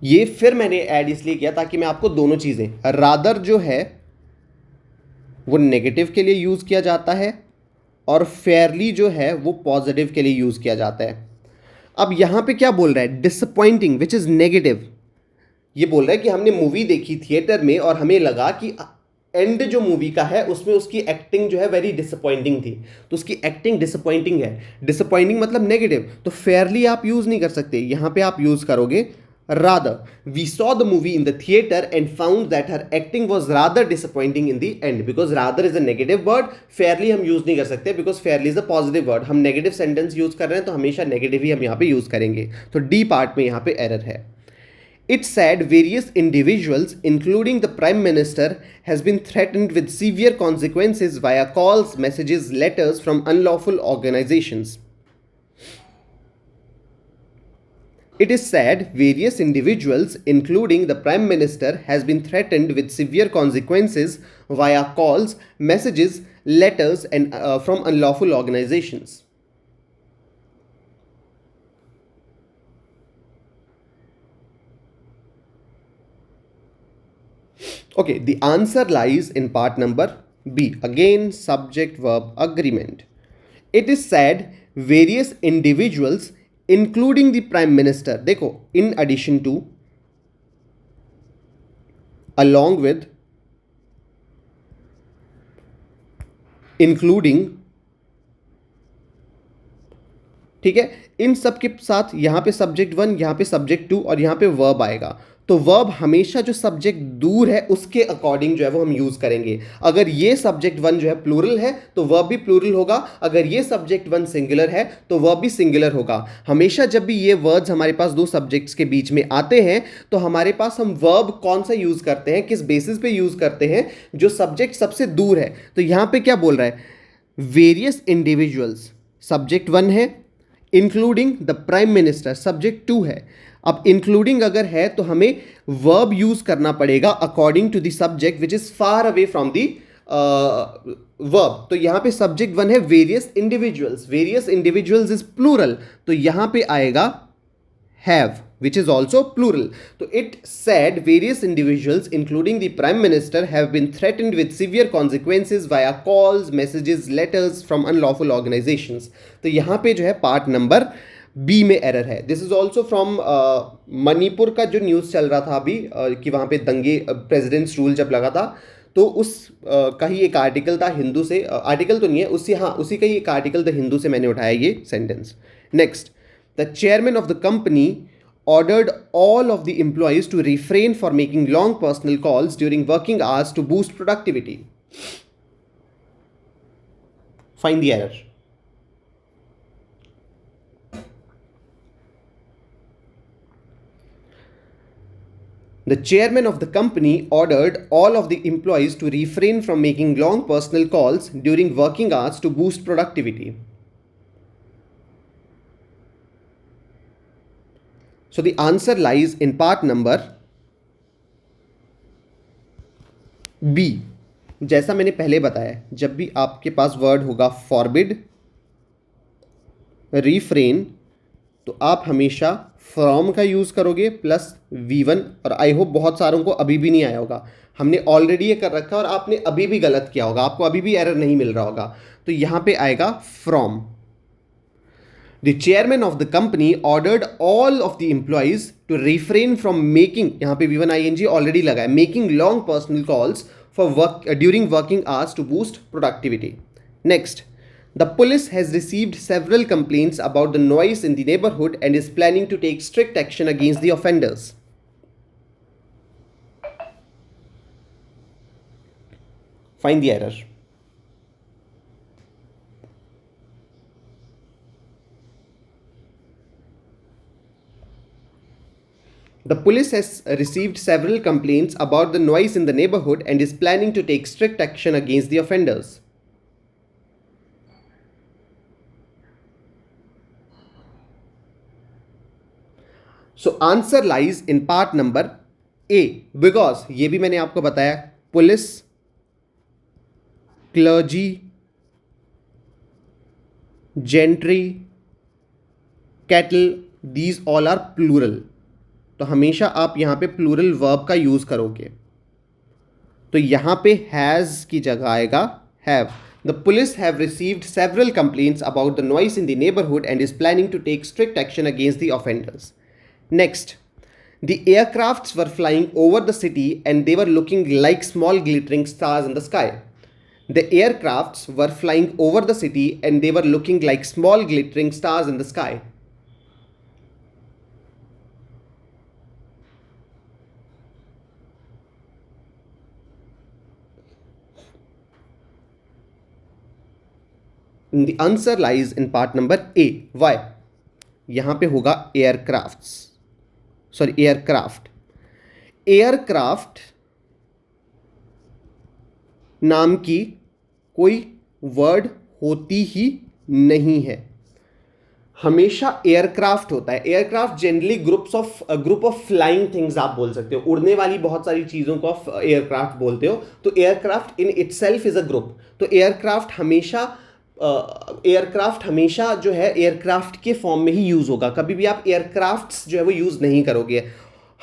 ये फिर मैंने add इसलिए किया ताकि मैं आपको दोनों चीज़ें, रादर जो है वो नेगेटिव के लिए यूज़ किया जाता है और फेयरली जो है वो पॉजिटिव के लिए यूज़ किया जाता है. अब यहाँ पे क्या बोल रहा है, डिसअपॉइंटिंग विच इज़ नेगेटिव. ये बोल रहा है कि हमने मूवी देखी थिएटर में और हमें लगा कि एंड जो मूवी का है उसमें उसकी एक्टिंग जो है वेरी डिसअपॉइंटिंग थी. तो उसकी एक्टिंग डिसअपॉइंटिंग है. डिसअपॉइंटिंग मतलब नेगेटिव, तो फेयरली आप यूज़ नहीं कर सकते. यहाँ पे आप यूज़ करोगे rather. We saw the movie in the theater and found that her acting was rather disappointing in the end. Because rather is a negative word, fairly हम use नहीं कर सकते because fairly is a positive word. हम negative sentence use कर रहे हैं तो हमेशा negative ही हम यहाँ पे use करेंगे. तो D part में यहाँ पे error है. It said various individuals, including the Prime Minister, has been threatened with severe consequences via calls, messages, letters from unlawful organizations. It is said various individuals, including the Prime Minister, has been threatened with severe consequences via calls, messages, letters, and from unlawful organizations. Okay, the answer lies in part number B. Again, subject-verb agreement. It is said various individuals, including the Prime Minister, देखो, in addition to, along with, including, ठीक है, इन सब के साथ यहाँ पे subject 1, यहाँ पे सब्जेक्ट 2 और यहाँ पे वर्ब आएगा. तो वर्ब हमेशा जो सब्जेक्ट दूर है उसके अकॉर्डिंग जो है वो हम यूज़ करेंगे. अगर ये सब्जेक्ट 1 जो है प्लूरल है तो वर्ब भी प्लूरल होगा. अगर ये सब्जेक्ट 1 सिंगुलर है तो वर्ब भी सिंगुलर होगा. हमेशा जब भी ये वर्ड्स हमारे पास दो सब्जेक्ट्स के बीच में आते हैं तो हमारे पास हम वर्ब कौन सा यूज़ करते हैं, किस बेसिस पे यूज़ करते हैं, जो सब्जेक्ट सबसे दूर है. तो यहाँ पे क्या बोल रहा है, वेरियस इंडिविजुअल्स सब्जेक्ट 1 है, including the prime minister subject 2 है. अब इंक्लूडिंग अगर है तो हमें वर्ब यूज करना पड़ेगा according to the subject which is far away from the verb. तो यहां पे सब्जेक्ट 1 है various individuals, various individuals is plural, तो यहां पे आएगा have which is also plural. So it said various individuals including the prime minister have been threatened with severe consequences via calls, messages, letters from unlawful organizations. तो यहाँ पे जो है part number B में एरर है. This is also from Manipur का जो news चल रहा था अभी कि वहाँ पे दंगे, प्रेसिडेंट्स रूल जब लगा था तो उस का ही एक आर्टिकल था हिंदू से, आर्टिकल तो नहीं है, उसी का ही एक आर्टिकल द हिंदू से मैंने उठाया ये sentence. Next, the chairman of the company ordered all of the employees to refrain from making long personal calls during working hours to boost productivity. Find the error. The chairman of the company ordered all of the employees to refrain from making long personal calls during working hours to boost productivity. So the answer lies in part number B. जैसा मैंने पहले बताया, जब भी आपके पास word होगा forbid, refrain, तो आप हमेशा फ्रॉम का यूज़ करोगे प्लस V1। और आई होप बहुत सारों को अभी भी नहीं आया होगा, हमने ऑलरेडी ये कर रखा है और आपने अभी भी गलत किया होगा, आपको अभी भी एरर नहीं मिल रहा होगा, तो यहाँ पे आएगा from. The chairman of the company ordered all of the employees to refrain from making, यहाँ पे V1 ing ऑलरेडी लगा है, making long personal calls for work during working hours to boost productivity. Next, the police has received several complaints about the noise in the neighborhood and is planning to take strict action against the offenders. Find the error. The police has received several complaints about the noise in the neighborhood and is planning to take strict action against the offenders. So answer lies in part number A, because ये भी मैंने आपको बताया, police, clergy, gentry, cattle, these all are plural, तो हमेशा आप यहाँ पे प्लूरल वर्ब का यूज़ करोगे, तो यहाँ पे हैज़ की जगह आएगा have. The police have received several complaints about the noise in the neighborhood and is planning to take strict action against the offenders. Next, the aircrafts were flying over the city and they were looking like small glittering stars in the sky. The aircrafts were flying over the city and they were looking like small glittering stars in the sky. The answer lies in part number A. Why? यहाँ पे होगा aircrafts, sorry aircraft. Aircraft नाम की कोई word होती ही नहीं है, हमेशा एयरक्राफ्ट होता है. Aircraft generally group of flying things आप बोल सकते हो, उड़ने वाली बहुत सारी चीज़ों को आप एयरक्राफ्ट बोलते हो, तो aircraft in itself is a group. तो एयरक्राफ्ट हमेशा जो है एयरक्राफ्ट के फॉर्म में ही यूज़ होगा, कभी भी आप एयरक्राफ्ट्स जो है वो यूज़ नहीं करोगे,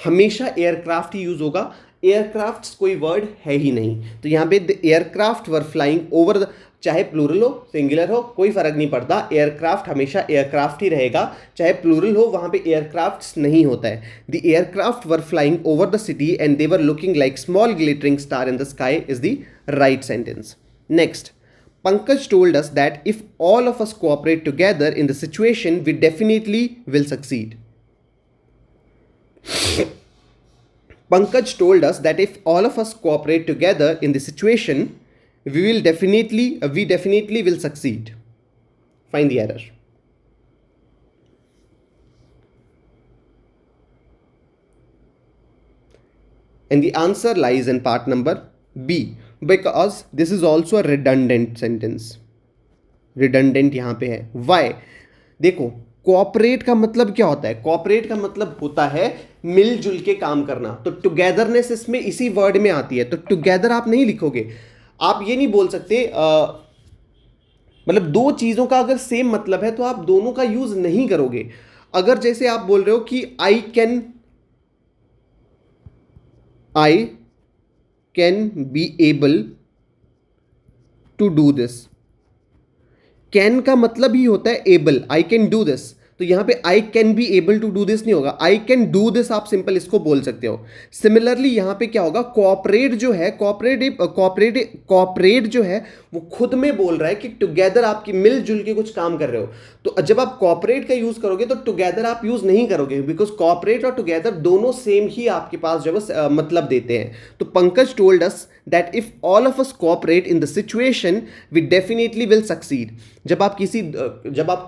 हमेशा एयरक्राफ्ट ही यूज़ होगा. एयरक्राफ्ट्स कोई वर्ड है ही नहीं, तो यहाँ पे the aircraft were flying over the, चाहे प्लूरल हो सिंगुलर हो कोई फर्क नहीं पड़ता, एयरक्राफ्ट हमेशा एयरक्राफ्ट ही रहेगा, चाहे प्लूरल हो वहाँ पे एयरक्राफ्ट्स नहीं होता है. The aircraft were flying over the city and they were looking like small glittering star in the sky is the right sentence. Next, Pankaj told us that if all of us cooperate together in the situation, we definitely will succeed. Pankaj told us that if all of us cooperate together in the situation, we definitely will succeed. Find the error. And the answer lies in part number B. Because this is also a redundant sentence. redundant यहाँ पे है. Why? देखो, cooperate का मतलब क्या होता है? Cooperate का मतलब होता है मिलजुल के काम करना, तो टुगेदरनेस इसमें इसी वर्ड में आती है, तो टुगेदर आप नहीं लिखोगे. आप ये नहीं बोल सकते, मतलब दो चीज़ों का अगर सेम मतलब है तो आप दोनों का यूज नहीं करोगे. अगर जैसे आप बोल रहे हो कि I can be able to do this, can का मतलब ही होता है able, I can do this, तो यहाँ पे I can be able to do this नहीं होगा, आई कैन डू दिस आप सिंपल इसको बोल सकते हो। सिमिलरली यहाँ पे क्या होगा, कॉपरेट जो है, कॉपरेट जो है वो खुद में बोल रहा है कि टुगेदर आपकी मिलजुल के कुछ काम कर रहे हो। तो जब आप कॉपरेट का यूज करोगे तो टुगेदर आप यूज नहीं करोगे, बिकॉज कॉपरेट और टुगेदर दोनों सेम ही आपके पास जो है मतलब देते हैं। तो Pankaj told us that if all of us cooperate in the situation we definitely will succeed. जब आप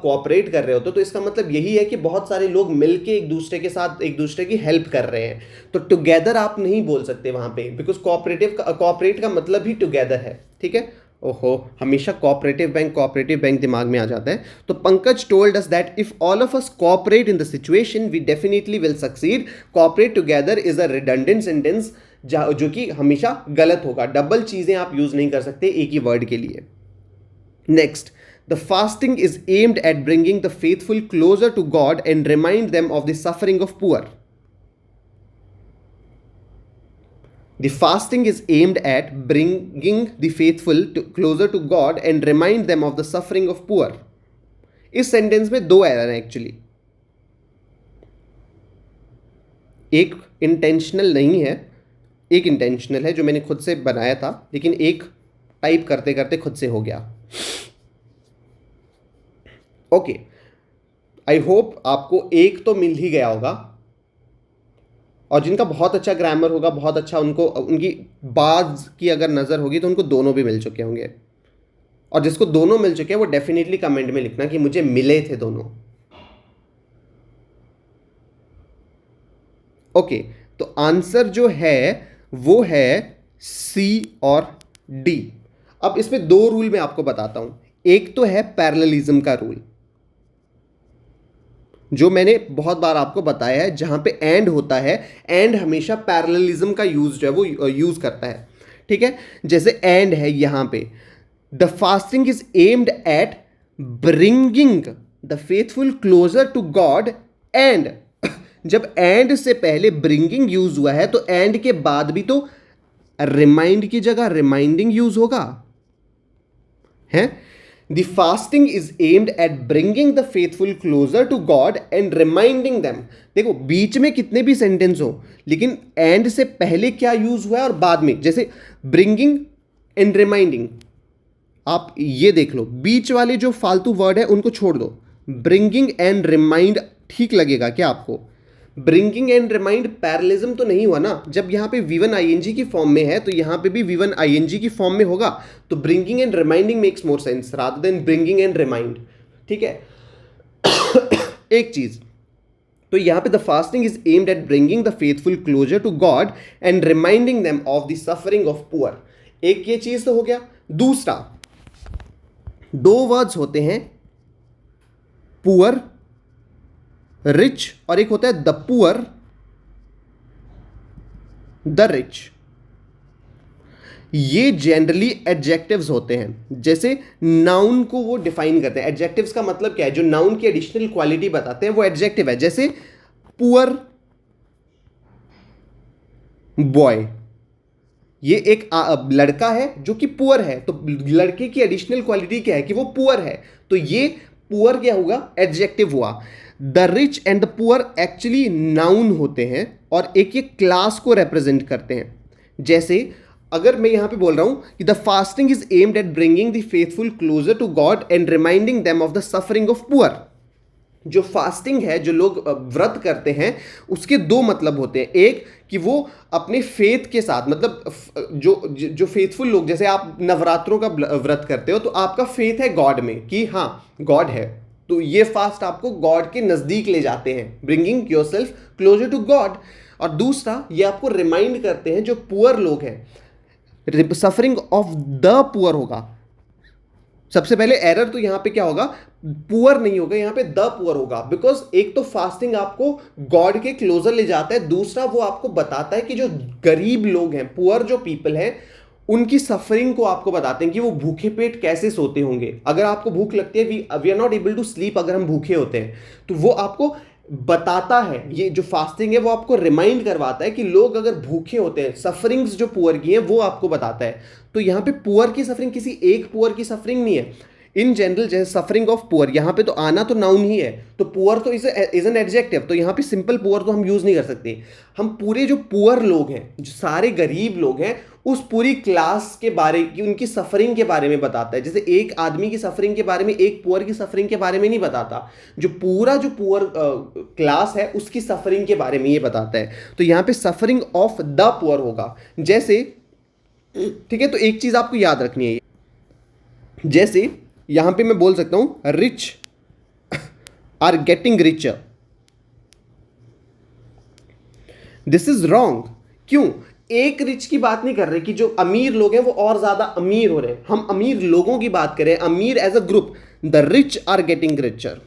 कॉपरेट कर रहे होते तो इसका मतलब यही है कि बहुत सारे लोग मिलके एक दूसरे के साथ एक दूसरे की हेल्प कर रहे हैं। तो टुगेदर आप नहीं बोल सकते वहां पे, बिकॉज कॉपरेट का मतलब ही टुगेदर है, ठीक है। ओहो, हमेशा कोऑपरेटिव बैंक दिमाग में आ जाता है। तो Pankaj told us that if all of us cooperate in the situation we definitely will succeed. Cooperate together is a redundant sentence जो कि हमेशा गलत होगा, डबल चीजें आप यूज नहीं कर सकते एक ही वर्ड के लिए। Next, the fasting is aimed at bringing the faithful closer to God and remind them of the suffering of poor. The fasting is aimed at bringing the faithful closer to God and remind them of the suffering of poor. इस sentence में दो error हैं actually, एक intentional नहीं है, एक intentional है जो मैंने खुद से बनाया था, लेकिन एक टाइप करते करते खुद से हो गया। ओके, आई होप आपको एक तो मिल ही गया होगा, और जिनका बहुत अच्छा ग्रामर होगा, बहुत अच्छा उनको उनकी बाज की अगर नज़र होगी तो उनको दोनों भी मिल चुके होंगे, और जिसको दोनों मिल चुके हैं वो डेफिनेटली कमेंट में लिखना कि मुझे मिले थे दोनों। ओके, तो आंसर जो है वो है सी और डी। अब इसमें दो रूल मैं आपको बताता हूं। एक तो है पैरेललिज्म का रूल, जो मैंने बहुत बार आपको बताया है, जहां पे एंड होता है, एंड हमेशा पैरेललिज्म का यूज जो है वो यूज करता है, ठीक है। जैसे एंड है यहां पे, the fasting is aimed at bringing the faithful closer to God and, जब एंड से पहले ब्रिंगिंग यूज हुआ है तो एंड के बाद भी तो रिमाइंड की जगह रिमाइंडिंग यूज होगा, है। The fasting is aimed at bringing the faithful closer to God and reminding them। देखो बीच में कितने भी सेंटेंस हो, लेकिन एंड से पहले क्या यूज हुआ है और बाद में, जैसे bringing and reminding, आप ये देख लो, बीच वाले जो फालतू वर्ड है उनको छोड़ दो, bringing and remind ठीक लगेगा क्या आपको? ब्रिंगिंग एंड रिमाइंड पैरेललिज्म तो नहीं हुआ ना। जब यहाँ पे V1 ING की फॉर्म में है तो यहाँ पे भी V1 ING की फॉर्म में होगा, तो bringing and reminding makes more sense rather than bringing and remind, ठीक है। एक चीज, तो यहाँ पे the fasting is aimed at bringing the faithful closer to God and reminding them of the suffering of poor. एक ये चीज तो हो गया। दूसरा, दो वर्ड्स होते हैं, पुअर रिच, और एक होता है द पुअर द रिच। ये जनरली एडजेक्टिव्स होते हैं, जैसे नाउन को वो डिफाइन करते हैं। एडजेक्टिव्स का मतलब क्या है? जो नाउन की एडिशनल क्वालिटी बताते हैं वो एडजेक्टिव है। जैसे पुअर बॉय, ये एक लड़का है जो कि पुअर है, तो लड़के की एडिशनल क्वालिटी क्या है कि वो पुअर है, तो ये पुअर क्या होगा? एडजेक्टिव हुआ। The rich and the poor actually noun होते हैं और एक ये क्लास को रिप्रेजेंट करते हैं। जैसे अगर मैं यहां पे बोल रहा हूं कि the fasting is aimed at bringing the faithful closer to God and reminding them of the suffering of poor. जो फास्टिंग है, जो लोग व्रत करते हैं, उसके दो मतलब होते हैं। एक कि वो अपने फेथ के साथ, मतलब जो फेथफुल लोग, जैसे आप नवरात्रों का व्रत करते हो तो आपका फेथ है गॉड में कि हाँ गॉड है, तो ये फास्ट आपको गॉड के नजदीक ले जाते हैं, bringing yourself closer to God. और दूसरा, ये आपको रिमाइंड करते हैं जो पुअर लोग हैं, सफरिंग ऑफ द पुअर होगा। सबसे पहले एरर तो यहां पे क्या होगा? पुअर नहीं होगा, यहां पे द पुअर होगा, बिकॉज एक तो फास्टिंग आपको गॉड के क्लोजर ले जाता है, दूसरा वो आपको बताता है कि जो गरीब लोग हैं, पुअर जो पीपल हैं, उनकी सफरिंग को आपको बताते हैं कि वो भूखे पेट कैसे सोते होंगे। अगर आपको भूख लगती है, we are not able to sleep, अगर हम भूखे होते हैं, तो वो आपको बताता है, ये जो फास्टिंग है वो आपको रिमाइंड करवाता है कि लोग अगर भूखे होते हैं, सफरिंग्स जो पुअर की हैं वो आपको बताता है। तो यहाँ पे पुअर की सफरिंग किसी एक पुअर की सफरिंग नहीं है, इन जनरल जैसे सफरिंग ऑफ पुअर, यहाँ पे तो आना तो नाउन ही है, तो पुअर तो इज एन एडजेक्टिव, तो यहाँ पे सिंपल पुअर तो हम यूज नहीं कर सकते। हम पूरे जो पुअर लोग हैं, जो सारे गरीब लोग हैं, उस पूरी क्लास के बारे की, उनकी सफरिंग के बारे में बताता है। जैसे एक आदमी की सफरिंग के बारे में, एक पुअर की सफरिंग के बारे में नहीं बताता, जो पुअर क्लास है उसकी सफरिंग के बारे में ये बताता है। तो यहाँ पे सफरिंग ऑफ द पुअर होगा। जैसे, ठीक है, तो एक चीज आपको याद रखनी है, जैसे यहां पे मैं बोल सकता हूं rich are getting richer, this is wrong. क्यों? एक रिच की बात नहीं कर रहे कि जो अमीर लोग हैं वो और ज्यादा अमीर हो रहे हैं, हम अमीर लोगों की बात करें, अमीर as a group, the rich are getting richer.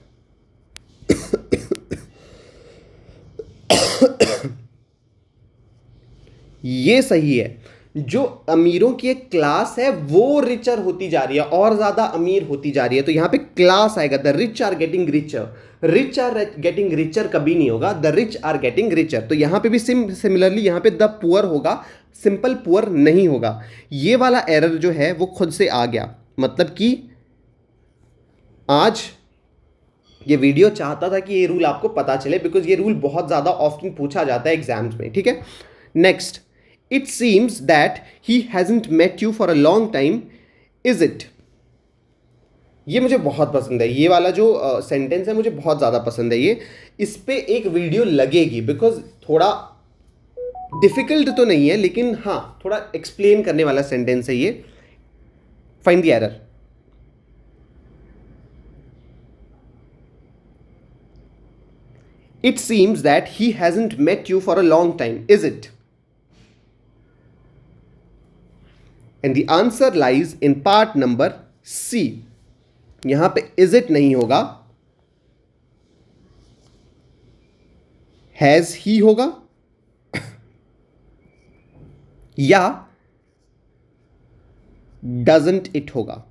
ये सही है, जो अमीरों की एक क्लास है वो रिचर होती जा रही है और ज्यादा अमीर होती जा रही है, तो यहां पे क्लास आएगा, the rich are getting richer. Rich are getting richer कभी नहीं होगा, the rich are getting richer. तो यहां पे भी सिमिलरली यहां पे द पुअर होगा, सिंपल पुअर नहीं होगा। ये वाला एरर जो है वो खुद से आ गया, मतलब कि आज ये वीडियो चाहता था कि ये रूल आपको पता चले, बिकॉज ये रूल बहुत ज्यादा ऑफ्टन पूछा जाता है एग्जाम्स में, ठीक है। Next, it seems that he hasn't met you for a long time, is it. ये मुझे बहुत पसंद है, ये वाला जो सेंटेंस है मुझे बहुत ज़्यादा पसंद है। ये इस पे एक वीडियो लगेगी, बिकॉज थोड़ा डिफिकल्ट तो नहीं है, लेकिन हाँ थोड़ा एक्सप्लेन करने वाला सेंटेंस है ये। Find the error. It seems that he hasn't met you for a long time, is it. And the answer lies in part number C. यहां पे इज इट नहीं होगा, हैज ही होगा या डजंट इट होगा।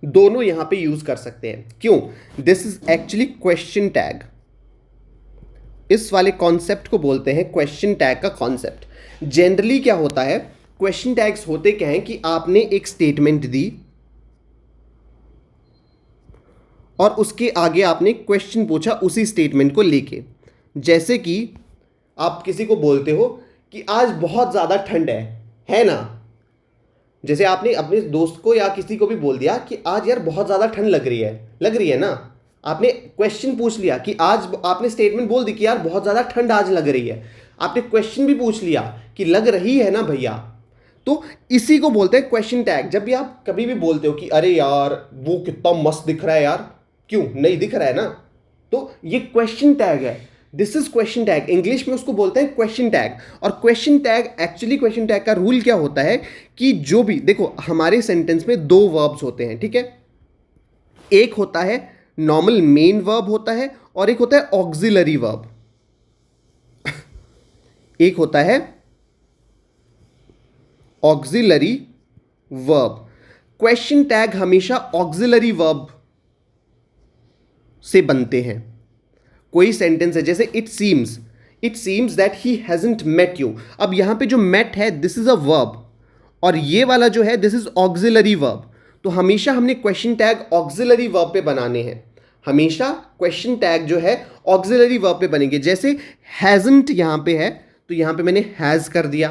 दोनों यहां पे यूज कर सकते हैं। क्यों? This is actually question tag. इस वाले कॉन्सेप्ट को बोलते हैं क्वेश्चन टैग का कॉन्सेप्ट। जनरली क्या होता है, क्वेश्चन टैग्स होते क्या हैं कि आपने एक स्टेटमेंट दी और उसके आगे आपने क्वेश्चन पूछा उसी स्टेटमेंट को लेके। जैसे कि आप किसी को बोलते हो कि आज बहुत ज़्यादा ठंड है ना। जैसे आपने अपने दोस्त को या किसी को भी बोल दिया कि आज यार बहुत ज़्यादा ठंड लग रही है ना। आपने क्वेश्चन पूछ लिया कि आज, आपने स्टेटमेंट बोल दी कि यार बहुत ज़्यादा ठंड आज लग रही है, आपने क्वेश्चन भी पूछ लिया कि लग रही है ना भैया। तो इसी को बोलते हैं क्वेश्चन टैग। जब भी आप कभी भी बोलते हो कि अरे यार वो कितना मस्त दिख रहा है यार, क्यों नहीं दिख रहा है ना, तो ये क्वेश्चन टैग है। This is question tag, English में उसको बोलते हैं क्वेश्चन टैग। और question tag, actually question tag का रूल क्या होता है कि जो भी, देखो हमारे सेंटेंस में दो वर्ब्स होते हैं, ठीक है। एक होता है नॉर्मल मेन वर्ब होता है और एक होता है ऑक्सिलरी वर्ब। एक होता है ऑक्सिलरी वर्ब। क्वेश्चन टैग हमेशा ऑक्सिलरी वर्ब से बनते हैं। कोई सेंटेंस है जैसे it seems that he hasn't met you. अब यहां पे जो मेट है दिस इज अ वर्ब और ये वाला जो है दिस इज ऑक्सिलरी वर्ब। तो हमेशा हमने क्वेश्चन टैग ऑक्सिलरी वर्ब पे बनाने हैं। हमेशा क्वेश्चन टैग जो है ऑक्सिलरी वर्ब पे बनेंगे। जैसे हैजंट यहां पे है तो यहां पे मैंने हैज कर दिया,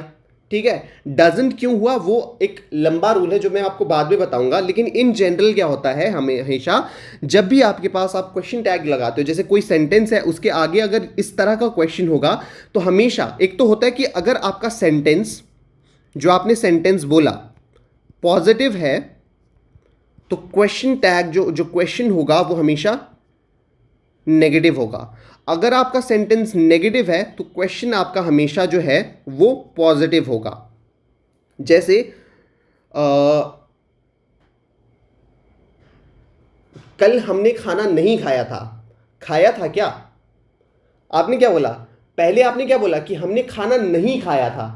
ठीक है। डजंट क्यों हुआ वो एक लंबा रूल है जो मैं आपको बाद में बताऊंगा, लेकिन इन जनरल क्या होता है, हमेशा जब भी आपके पास आप क्वेश्चन टैग लगाते हो, जैसे कोई सेंटेंस है उसके आगे अगर इस तरह का क्वेश्चन होगा तो हमेशा एक तो होता है कि अगर आपका सेंटेंस, जो आपने सेंटेंस बोला पॉजिटिव है तो क्वेश्चन टैग जो क्वेश्चन होगा वो हमेशा नेगेटिव होगा। अगर आपका सेंटेंस नेगेटिव है तो क्वेश्चन आपका हमेशा जो है वो पॉजिटिव होगा। जैसे कल हमने खाना नहीं खाया था क्या? आपने क्या बोला? पहले आपने क्या बोला कि हमने खाना नहीं खाया था।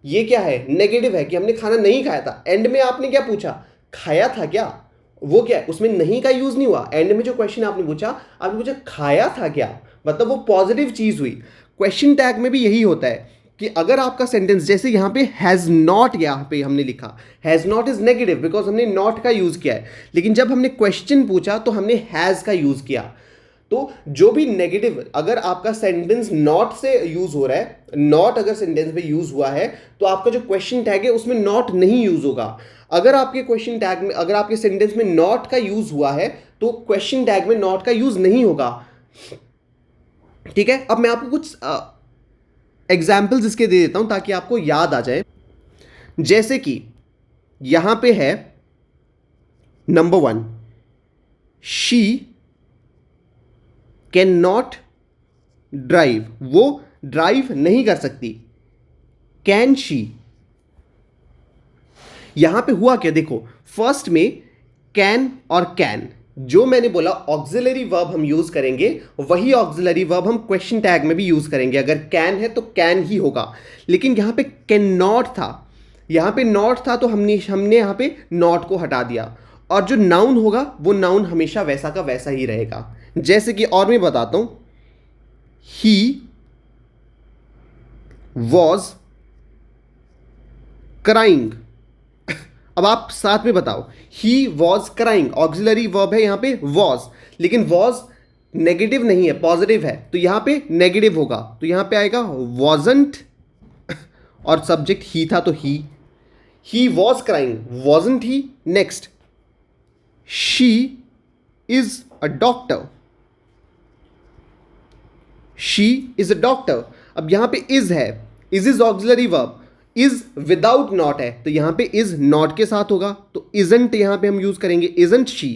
ये क्या है? नेगेटिव है कि हमने खाना नहीं खाया था। एंड में आपने क्या पूछा? खाया था क्या? वो क्या है? उसमें नहीं का यूज नहीं हुआ। एंड में जो क्वेश्चन आपने पूछा खाया था क्या, मतलब वो पॉजिटिव चीज हुई। क्वेश्चन टैग में भी यही होता है कि अगर आपका सेंटेंस जैसे यहां पे हैज नॉट, यहां पे हमने लिखा has not is negative because हमने नॉट का यूज किया है, लेकिन जब हमने क्वेश्चन पूछा तो हमने हैज का यूज किया। तो जो भी नेगेटिव, अगर आपका सेंटेंस नॉट से यूज हो रहा है, नॉट अगर सेंटेंस में यूज हुआ है तो आपका जो क्वेश्चन टैग है उसमें नॉट नहीं यूज होगा। अगर आपके क्वेश्चन टैग में, अगर आपके सेंटेंस में नॉट का यूज हुआ है तो क्वेश्चन टैग में नॉट का यूज नहीं होगा। ठीक है, अब मैं आपको कुछ एग्जाम्पल्स इसके दे देता हूं ताकि आपको याद आ जाए। जैसे कि यहां पे है number 1, she can not drive, वो ड्राइव नहीं कर सकती। कैन शी, यहां पे हुआ क्या, देखो फर्स्ट में कैन और कैन, जो मैंने बोला ऑक्सिलरी वर्ब हम यूज करेंगे वही ऑक्सिलरी वर्ब हम क्वेश्चन टैग में भी यूज करेंगे। अगर कैन है तो कैन ही होगा, लेकिन यहां पे कैन नॉट था, यहां पे नॉट था तो हमने यहां पे नॉट को हटा दिया, और जो नाउन होगा वो नाउन हमेशा वैसा का वैसा ही रहेगा। जैसे कि और मैं बताता हूं, ही वॉज क्राइंग। अब आप साथ में बताओ, he was crying, auxiliary verb है यहां पे वॉज, लेकिन वॉज नेगेटिव नहीं है, पॉजिटिव है, तो यहां पे नेगेटिव होगा, तो यहां पे आएगा वॉजंट, और सब्जेक्ट ही था तो he was crying, wasn't he. Next, she is a doctor, she is a doctor. अब यहां पे इज है, is auxiliary verb, is without not है तो यहां पे इज नॉट के साथ होगा, तो इजंट यहां पे हम यूज करेंगे इजंट शी।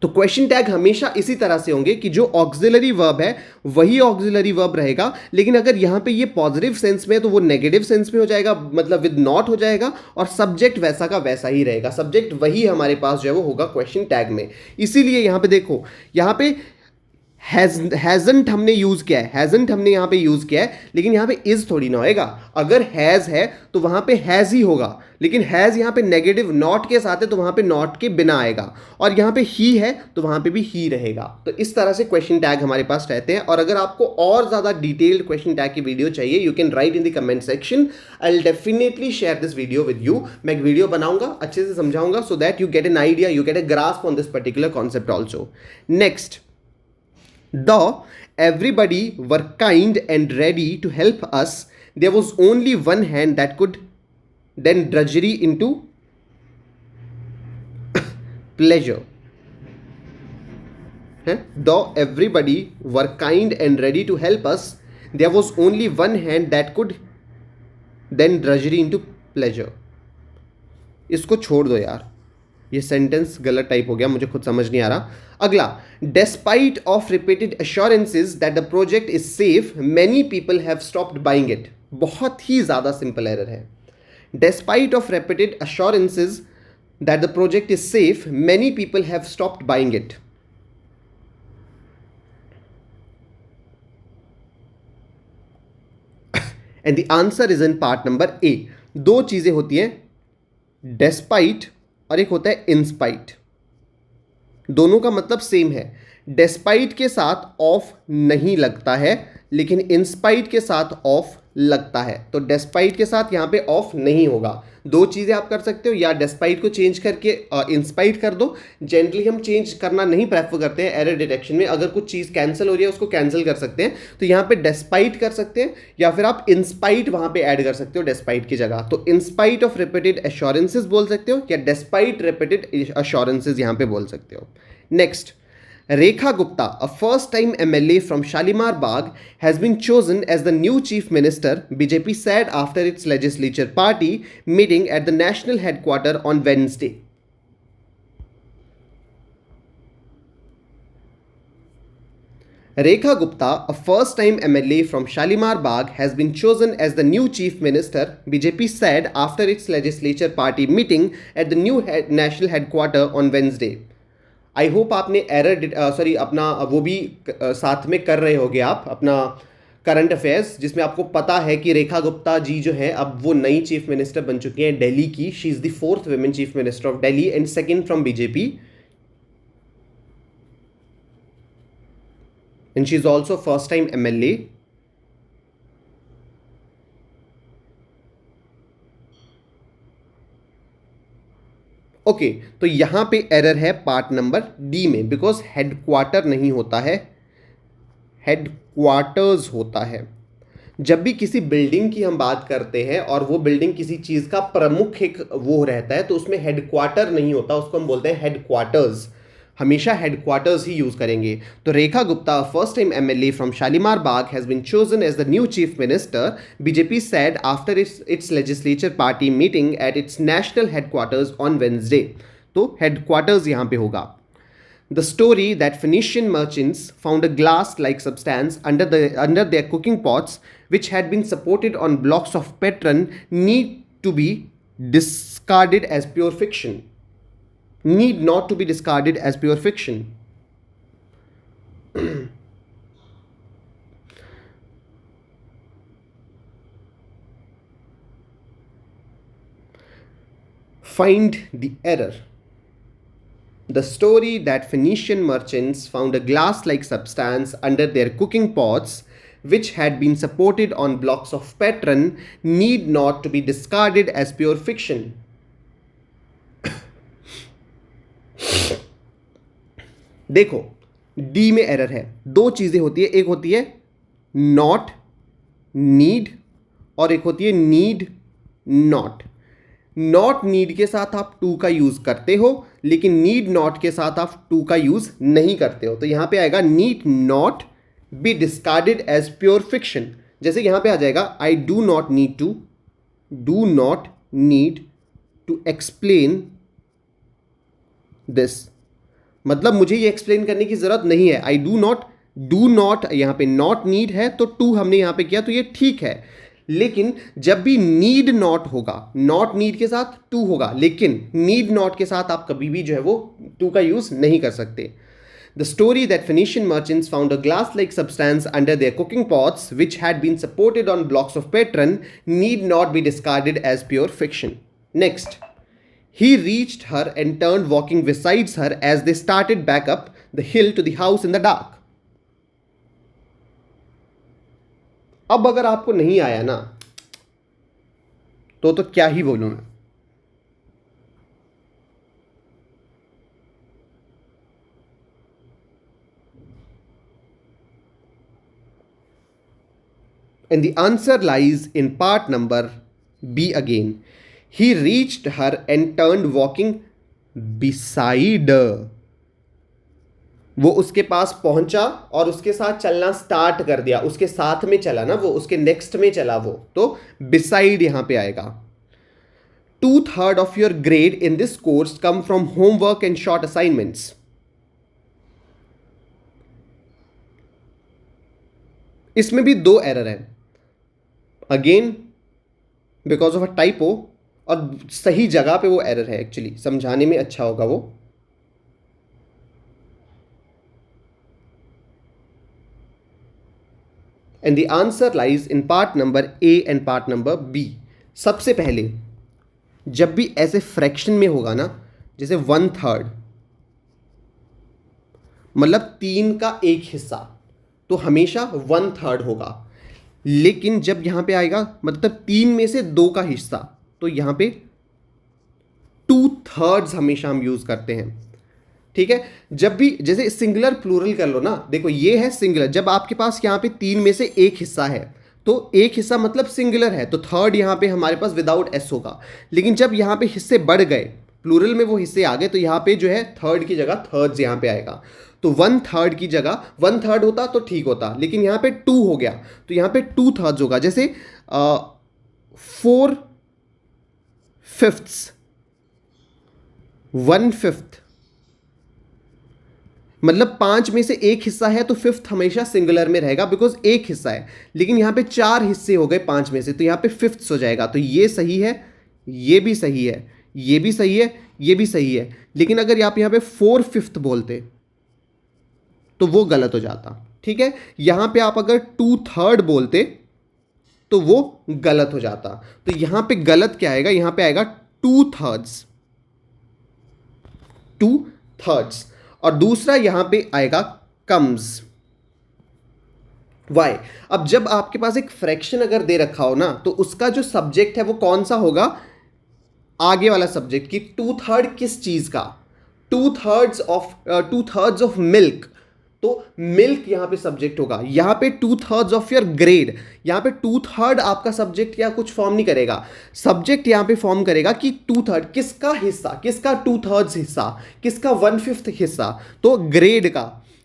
तो क्वेश्चन टैग हमेशा इसी तरह से होंगे कि जो ऑक्सिलरी वर्ब है वही ऑक्सिलरी वर्ब रहेगा, लेकिन अगर यहां पे ये पॉजिटिव सेंस में है तो वो नेगेटिव सेंस में हो जाएगा, मतलब विद नॉट हो जाएगा, और सब्जेक्ट वैसा का वैसा ही रहेगा, सब्जेक्ट वही हमारे पास जो है वो होगा क्वेश्चन टैग में। इसीलिए यहां पे देखो, यहां पे हैजंट हमने यूज किया है, हैजंट हमने यहां पे यूज किया है, लेकिन यहां पे इज थोड़ी ना होएगा। अगर हैज है तो वहां पे हैज ही होगा, लेकिन हैज यहां पे नेगेटिव नॉट के साथ है तो वहां पे नॉट के बिना आएगा, और यहां पे ही है तो वहां पे भी ही रहेगा। तो इस तरह से क्वेश्चन टैग हमारे पास रहते हैं। और अगर आपको और ज्यादा डिटेल्ड क्वेश्चन टैग की वीडियो चाहिए, you can write in the comment section, I will definitely share this video with you. मैं एक वीडियो बनाऊंगा, अच्छे से समझाऊंगा, so that you get an idea, you get a grasp on this particular concept also. Next, though everybody were kind and ready to help us, there was only one hand that could then drudgery into pleasure. Though everybody were kind and ready to help us, there was only one hand that could then drudgery into pleasure. इसको छोड़ दो यार, ये sentence गलत type हो गया, मुझे खुद समझ नहीं आ रहा। अगला, despite of repeated assurances that the project is safe, many people have stopped buying it. बहुत ही ज्यादा सिंपल एरर है। Despite of repeated assurances that the project is safe, many people have stopped buying it. And the answer is in part number ए। दो चीजें होती हैं, despite और एक होता है इंस्पाइट। दोनों का मतलब सेम है। डेस्पाइट के साथ ऑफ नहीं लगता है, लेकिन इंस्पाइट के साथ ऑफ लगता है। तो डेस्पाइट के साथ यहां पे ऑफ नहीं होगा। दो चीजें आप कर सकते हो, या डेस्पाइट को चेंज करके इंस्पाइट कर दो। जनरली हम चेंज करना नहीं प्रेफर करते हैं एरर डिटेक्शन में। अगर कुछ चीज कैंसिल हो रही है उसको कैंसिल कर सकते हैं, तो यहां पे डेस्पाइट कर सकते हैं, या फिर आप इंस्पाइट वहां पे ऐड कर सकते हो डेस्पाइट की जगह। तो इंस्पाइट ऑफ रिपीटेड एश्योरेंसेस बोल सकते हो, या डेस्पाइट रिपीटेड एश्योरेंसेस यहां पे बोल सकते हो। Next, Rekha Gupta, a first-time MLA from Shalimar Bagh, has been chosen as the new chief minister, BJP said after its legislature party meeting at the national headquarters on Wednesday. Rekha Gupta, a first-time MLA from Shalimar Bagh, has been chosen as the new chief minister, BJP said after its legislature party meeting at the new national headquarters on Wednesday. I hope आपने अपना वो भी साथ में कर रहे होगे आप, अपना करंट अफेयर्स, जिसमें आपको पता है कि रेखा गुप्ता जी जो है अब वो नई चीफ मिनिस्टर बन चुकी हैं दिल्ली की। She is the 4th women chief minister of Delhi and second from BJP, and she is also first time MLA. Okay, तो यहां पे एरर है पार्ट नंबर डी में, बिकॉज हेडक्वार्टर नहीं होता है, हेडक्वार्टर्स होता है। जब भी किसी बिल्डिंग की हम बात करते हैं और वो बिल्डिंग किसी चीज का प्रमुख एक वो रहता है, तो उसमें हेडक्वार्टर नहीं होता, उसको हम बोलते हैं हेडक्वार्टर्स। हमेशा हेडक्वार्टर्स ही यूज करेंगे। तो Rekha Gupta, first time MLA from Shalimar Bagh, has been chosen as the new chief minister, BJP said after its legislature party meeting at its national headquarters on Wednesday. तो हेडक्वार्टर्स यहां पे होगा। The story that Phoenician merchants found a glass-like substance under their cooking pots, which had been supported on blocks of petron, need to be discarded as pure fiction. Need not to be discarded as pure fiction. Find the error. The story that Phoenician merchants found a glass-like substance under their cooking pots, which had been supported on blocks of petron, need not to be discarded as pure fiction. देखो, D में error है। दो चीजें होती है, एक होती है नॉट नीड और एक होती है नीड नॉट। नॉट नीड के साथ आप टू का यूज करते हो, लेकिन नीड नॉट के साथ आप टू का यूज नहीं करते हो। तो यहां पे आएगा need not be discarded as pure fiction. जैसे यहां पे आ जाएगा I do not need to explain this, मतलब मुझे ये एक्सप्लेन करने की जरूरत नहीं है। आई डू नॉट यहां पे नॉट नीड है तो टू हमने यहां पे किया, तो ये ठीक है। लेकिन जब भी नीड नॉट होगा, नॉट नीड के साथ टू होगा, लेकिन नीड नॉट के साथ आप कभी भी जो है वो टू का यूज नहीं कर सकते। The story that Phoenician merchants found a glass-like substance under their cooking pots, which had been supported on blocks of petron, need not be discarded as pure fiction. Next, he reached her and turned walking beside her as they started back up the hill to the house in the dark. अब अगर आपको नहीं आया ना तो क्या ही बोलूं मैं। And the answer lies in part number B again. He reached her and turned walking beside her. वो उसके पास पहुंचा और उसके साथ चलना स्टार्ट कर दिया, उसके साथ में चला ना, वो उसके नेक्स्ट में चला वो, तो बिसाइड यहां पे आएगा। 2/3 of your grade in this course come from homework and short assignments. इसमें भी दो एरर है, again because of a typo, और सही जगह पे वो एरर है, एक्चुअली समझाने में अच्छा होगा वो। And the answer lies in part number A and part number B. सबसे पहले जब भी ऐसे फ्रैक्शन में होगा ना, जैसे 1/3 मतलब 3 का एक हिस्सा, तो हमेशा 1/3 होगा। लेकिन जब यहां पे आएगा मतलब 3 में से 2 का हिस्सा, तो यहां पे 2/3 हमेशा हम यूज करते हैं। ठीक है, जब भी जैसे सिंगुलर प्लूरल कर लो ना, देखो ये है सिंगुलर, जब आपके पास यहां पे 3 में से एक हिस्सा है तो एक हिस्सा मतलब सिंगुलर है, तो थर्ड यहां पे हमारे पास विदाउट एस होगा। लेकिन जब यहां पे हिस्से बढ़ गए, प्लूरल में वो हिस्से आ गए, तो यहां पे जो है थर्ड की जगह थर्ड्स यहां पे आएगा। तो 1/3 की जगह 1/3 होता तो ठीक होता, लेकिन यहां पे 2 हो गया, तो यहां पे 2/3 होगा। जैसे 4/5, 1/5 मतलब 5 में से एक हिस्सा है, तो 5th हमेशा सिंगुलर में रहेगा बिकॉज एक हिस्सा है। लेकिन यहां पे 4 हिस्से हो गए 5 में से, तो यहां पे 5th हो जाएगा। तो ये सही है, ये भी सही है, ये भी सही है, ये भी सही है। लेकिन अगर आप यहां पे 4/5 बोलते तो वो गलत हो जाता। ठीक है, यहां पे आप अगर 2/3 बोलते तो वो गलत हो जाता। तो यहां पे गलत क्या आएगा, यहां पे आएगा 2/3, 2/3। और दूसरा यहां पे आएगा कम्स। वाई, अब जब आपके पास एक फ्रैक्शन अगर दे रखा हो ना, तो उसका जो सब्जेक्ट है वो कौन सा होगा, आगे वाला सब्जेक्ट कि 2/3 किस चीज का, 2/3 ऑफ मिल्क, तो मिल्क यहां पे सब्जेक्ट होगा। यहां पे 2/3 ऑफ योर ग्रेड, यहां पे 2/3 आपका सब्जेक्ट या कुछ फॉर्म नहीं करेगा, सब्जेक्ट यहां पे फॉर्म करेगा कि 2/3 किसका हिस्सा, किसका 2/3 हिस्सा, किसका 1/5 हिस्सा, तो ग्रेड का।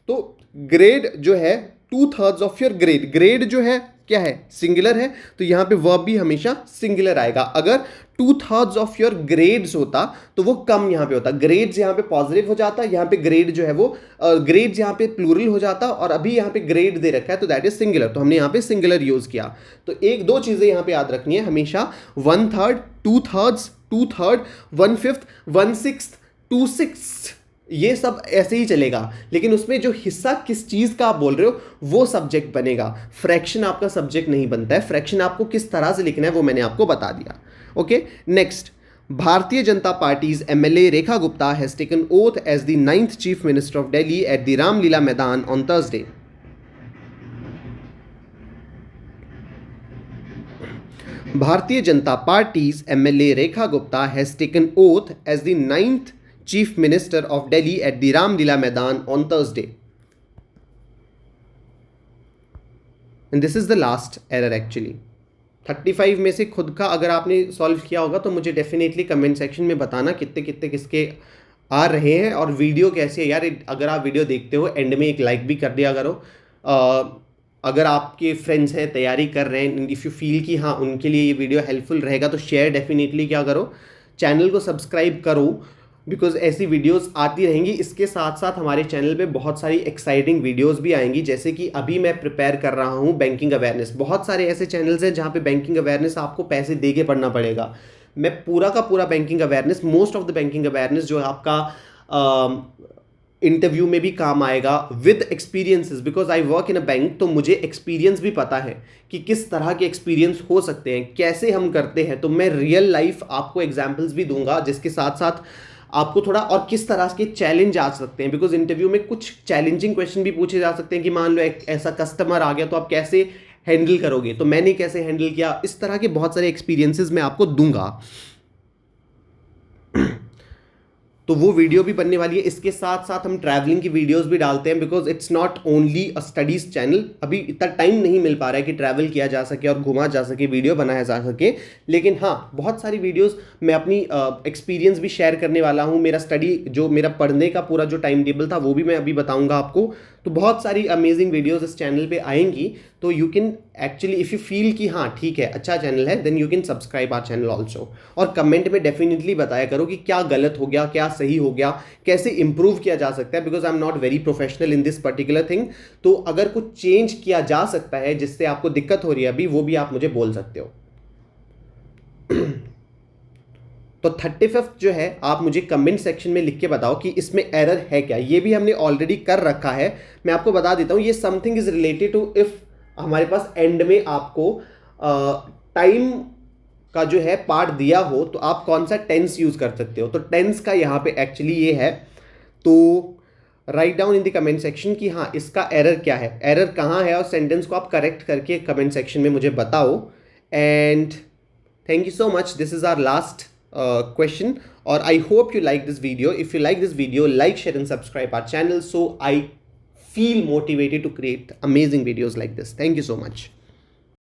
तो ग्रेड जो है 2/3 ऑफ योर ग्रेड, ग्रेड जो है क्या है, सिंगुलर है, तो यहां पे वर्ब भी हमेशा सिंगुलर आएगा। अगर 2/3 ऑफ योर ग्रेड्स होता तो वो कम यहां पे होता, ग्रेड्स यहां पे पॉजिटिव हो जाता, यहां पे ग्रेड जो है वो ग्रेड्स यहां पे प्लूरल हो जाता, और अभी यहां पे ग्रेड दे रखा है तो दैट इज सिंगुलर, तो हमने यहां पे सिंगुलर यूज किया। तो एक दो चीजें यहां पे याद रखनी है हमेशा, 1/3, 2/3, 2/3, 1/5, 1/6, 2/6, ये सब ऐसे ही चलेगा, लेकिन उसमें जो हिस्सा किस चीज का आप बोल रहे हो वो सब्जेक्ट बनेगा। फ्रैक्शन आपका सब्जेक्ट नहीं बनता है, फ्रैक्शन आपको किस तरह से लिखना है वो मैंने आपको बता दिया। Okay, next, Bharatiya Janata Party's MLA Rekha Gupta has taken oath as the 9th chief minister of Delhi at the Ramlila Maidan on Thursday. Bharatiya Janata Party's MLA Rekha Gupta has taken oath as the 9th Chief Minister of Delhi at the Ramlila Maidan on Thursday. And this is the last error actually. 35 में से खुद का अगर आपने solve किया होगा तो मुझे डेफिनेटली कमेंट सेक्शन में बताना कितने कितने किसके आ रहे हैं और वीडियो कैसी है यार। अगर आप वीडियो देखते हो एंड में एक लाइक भी कर दिया करो। अगर आपके फ्रेंड्स हैं तैयारी कर रहे हैं, इफ़ यू फील कि हाँ उनके लिए ये वीडियो हेल्पफुल रहेगा तो शेयर डेफिनेटली क्या करो, चैनल को सब्सक्राइब करो, बिकॉज ऐसी वीडियोस आती रहेंगी। इसके साथ साथ हमारे चैनल पे बहुत सारी एक्साइटिंग वीडियोस भी आएंगी, जैसे कि अभी मैं प्रिपेयर कर रहा हूँ बैंकिंग अवेयरनेस। बहुत सारे ऐसे चैनल्स हैं जहाँ पे बैंकिंग अवेयरनेस आपको पैसे दे के पढ़ना पड़ेगा। मैं पूरा का पूरा banking awareness, most of the banking awareness जो है आपका इंटरव्यू में भी काम आएगा with experiences, because I work in a bank, तो मुझे एक्सपीरियंस भी पता है कि किस तरह के एक्सपीरियंस हो सकते हैं, कैसे हम करते हैं। तो मैं रियल लाइफ आपको एग्जाम्पल्स भी दूंगा जिसके साथ साथ आपको थोड़ा और किस तरह के चैलेंज आ सकते हैं, बिकॉज इंटरव्यू में कुछ चैलेंजिंग क्वेश्चन भी पूछे जा सकते हैं कि मान लो एक ऐसा कस्टमर आ गया तो आप कैसे हैंडल करोगे, तो मैंने कैसे हैंडल किया। इस तरह के बहुत सारे एक्सपीरियंसेस मैं आपको दूंगा, तो वो वीडियो भी बनने वाली है। इसके साथ साथ हम ट्रैवलिंग की वीडियोस भी डालते हैं, because it's not only a studies channel. अभी इतना टाइम नहीं मिल पा रहा है कि ट्रैवल किया जा सके और घुमा जा सके, वीडियो बनाया जा सके, लेकिन हाँ बहुत सारी वीडियोस मैं अपनी एक्सपीरियंस भी शेयर करने वाला हूँ। मेरा स्टडी जो मेरा पढ़ने का पूरा जो टाइम टेबल था वो भी मैं अभी बताऊँगा आपको। तो बहुत सारी अमेजिंग वीडियोस इस चैनल पे आएंगी, तो you can actually if you feel कि हाँ ठीक है अच्छा चैनल है, then you can subscribe our channel also. और कमेंट में डेफिनेटली बताया करो कि क्या गलत हो गया, क्या सही हो गया, कैसे इंप्रूव किया जा सकता है, because I am not very professional in this particular thing. तो अगर कुछ चेंज किया जा सकता है जिससे आपको दिक्कत हो रही है अभी, वो भी आप मुझे बोल सकते हो। तो 35 जो है आप मुझे कमेंट सेक्शन में लिख के बताओ कि इसमें एरर है क्या। ये भी हमने ऑलरेडी कर रखा है, मैं आपको बता देता हूँ। ये something is related to if हमारे पास एंड में आपको टाइम का जो है पार्ट दिया हो तो आप कौन सा टेंस यूज कर सकते हो। तो टेंस का यहाँ पे एक्चुअली ये है, तो write down in the comment section कि हाँ इसका एरर क्या है, एरर कहाँ है, और सेंटेंस को आप करेक्ट करके कमेंट सेक्शन में मुझे बताओ। And thank you so much, this is our last question, or I hope you like this video. If you like this video, like, share and subscribe our channel so I feel motivated to create amazing videos like this. Thank you so much.